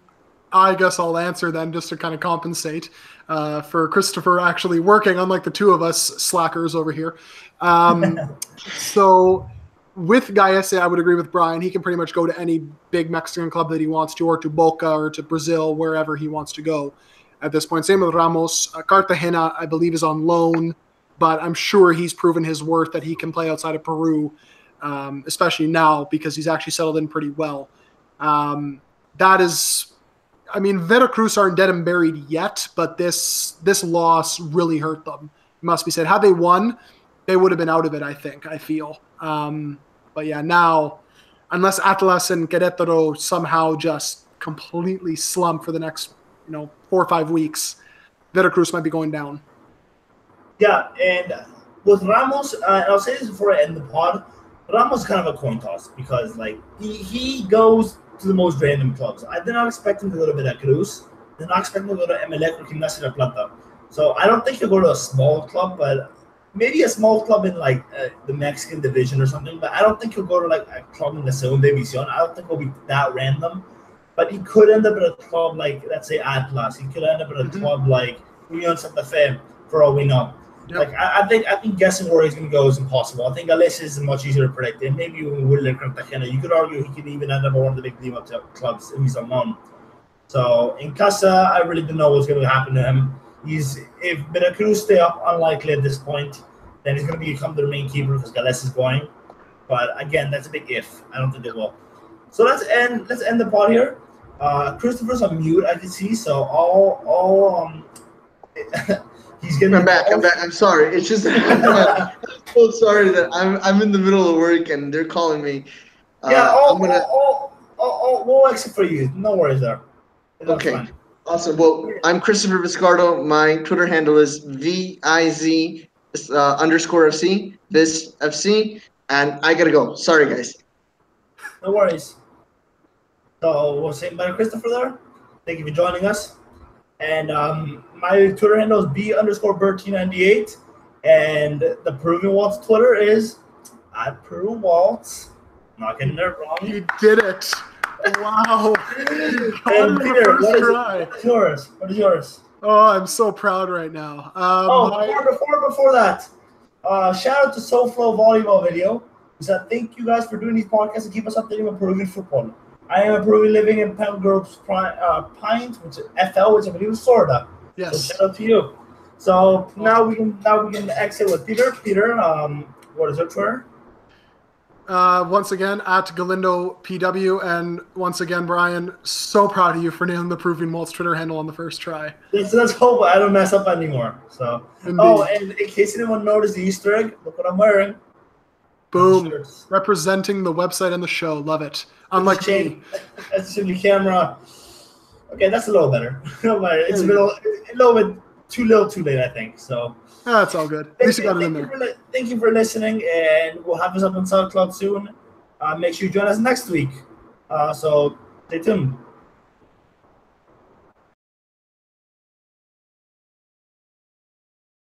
guess I'll answer then just to kind of compensate for Christopher actually working, unlike the two of us slackers over here. So with Gaese, I would agree with Brian. He can pretty much go to any big Mexican club that he wants to, or to Boca, or to Brazil, wherever he wants to go at this point. Same with Ramos. Cartagena, I believe, is on loan, but I'm sure he's proven his worth that he can play outside of Peru, especially now because he's actually settled in pretty well. Veracruz aren't dead and buried yet, but this loss really hurt them. It must be said. Had they won, they would have been out of it, I feel. But yeah, now, unless Atlas and Querétaro somehow just completely slump for the next 4 or 5 weeks, Veracruz might be going down. Yeah, and with Ramos, and I'll say this before I end the pod, Ramos is kind of a coin toss because he goes to the most random clubs. I did not expect him to go to Veracruz. I did not expect him to go to Emelec or Gimnasia de Plata. So I don't think he'll go to a small club, but maybe a small club in the Mexican division or something. But I don't think he'll go to a club in the Segunda División. I don't think he'll be that random. but he could end up at a club like, let's say, Atlas. He could end up at a club like Union Santa Fe, for all we know. Yep. Like I think guessing where he's going to go is impossible. I think Alessia is much easier to predict. And maybe even William Cartagena. You could argue he could even end up at one of the big Lima clubs if he's unknown. So in Casa, I really don't know what's going to happen to him. If Veracruz stay up, unlikely at this point, then he's going to become their main keeper because Gales is going. But again, that's a big if. I don't think they will. So let's end the pod here. Christopher's on mute, I can see. So he's getting. I'm back. I'm sorry. It's just I'm so sorry that I'm in the middle of work and they're calling me. We'll exit for you. No worries there. That's okay. Fine. Awesome. Well, I'm Christopher Viscardo. My Twitter handle is VIZ _FC, Viz FC, and I gotta go. Sorry, guys. No worries. So we'll say bye to Christopher there. Thank you for joining us. And my Twitter handle is B_Bertie98, and the Peruvian Waltz Twitter is @PeruWaltz. Not getting it wrong. You did it. Wow. And Peter, what is yours? What is yours? Oh, I'm so proud right now. Before that, shout out to SoFlo Volleyball Video. He said, thank you guys for doing these podcasts and keep us updated on Peruvian football. I am a Peruvian living in Pound Groves Pines, which is FL, which I believe is Florida. Yes. So shout out to you. So now we can exit with Peter. Peter, what is your Twitter? Once again, @Galindo PW, and once again, Brian, so proud of you for nailing the Peruvian Waltz Twitter handle on the first try. Let's hope I don't mess up anymore. So, Indeed. Oh, and in case anyone noticed the Easter egg, look what I'm wearing. Boom. Representing the website and the show. Love it. Unlike me. That's in the camera. Okay, that's a little better. It's a little bit too little too late, I think. So that's all good. At least you got it in there. Thank you for listening, and we'll have this up on SoundCloud soon. Make sure you join us next week. So stay tuned.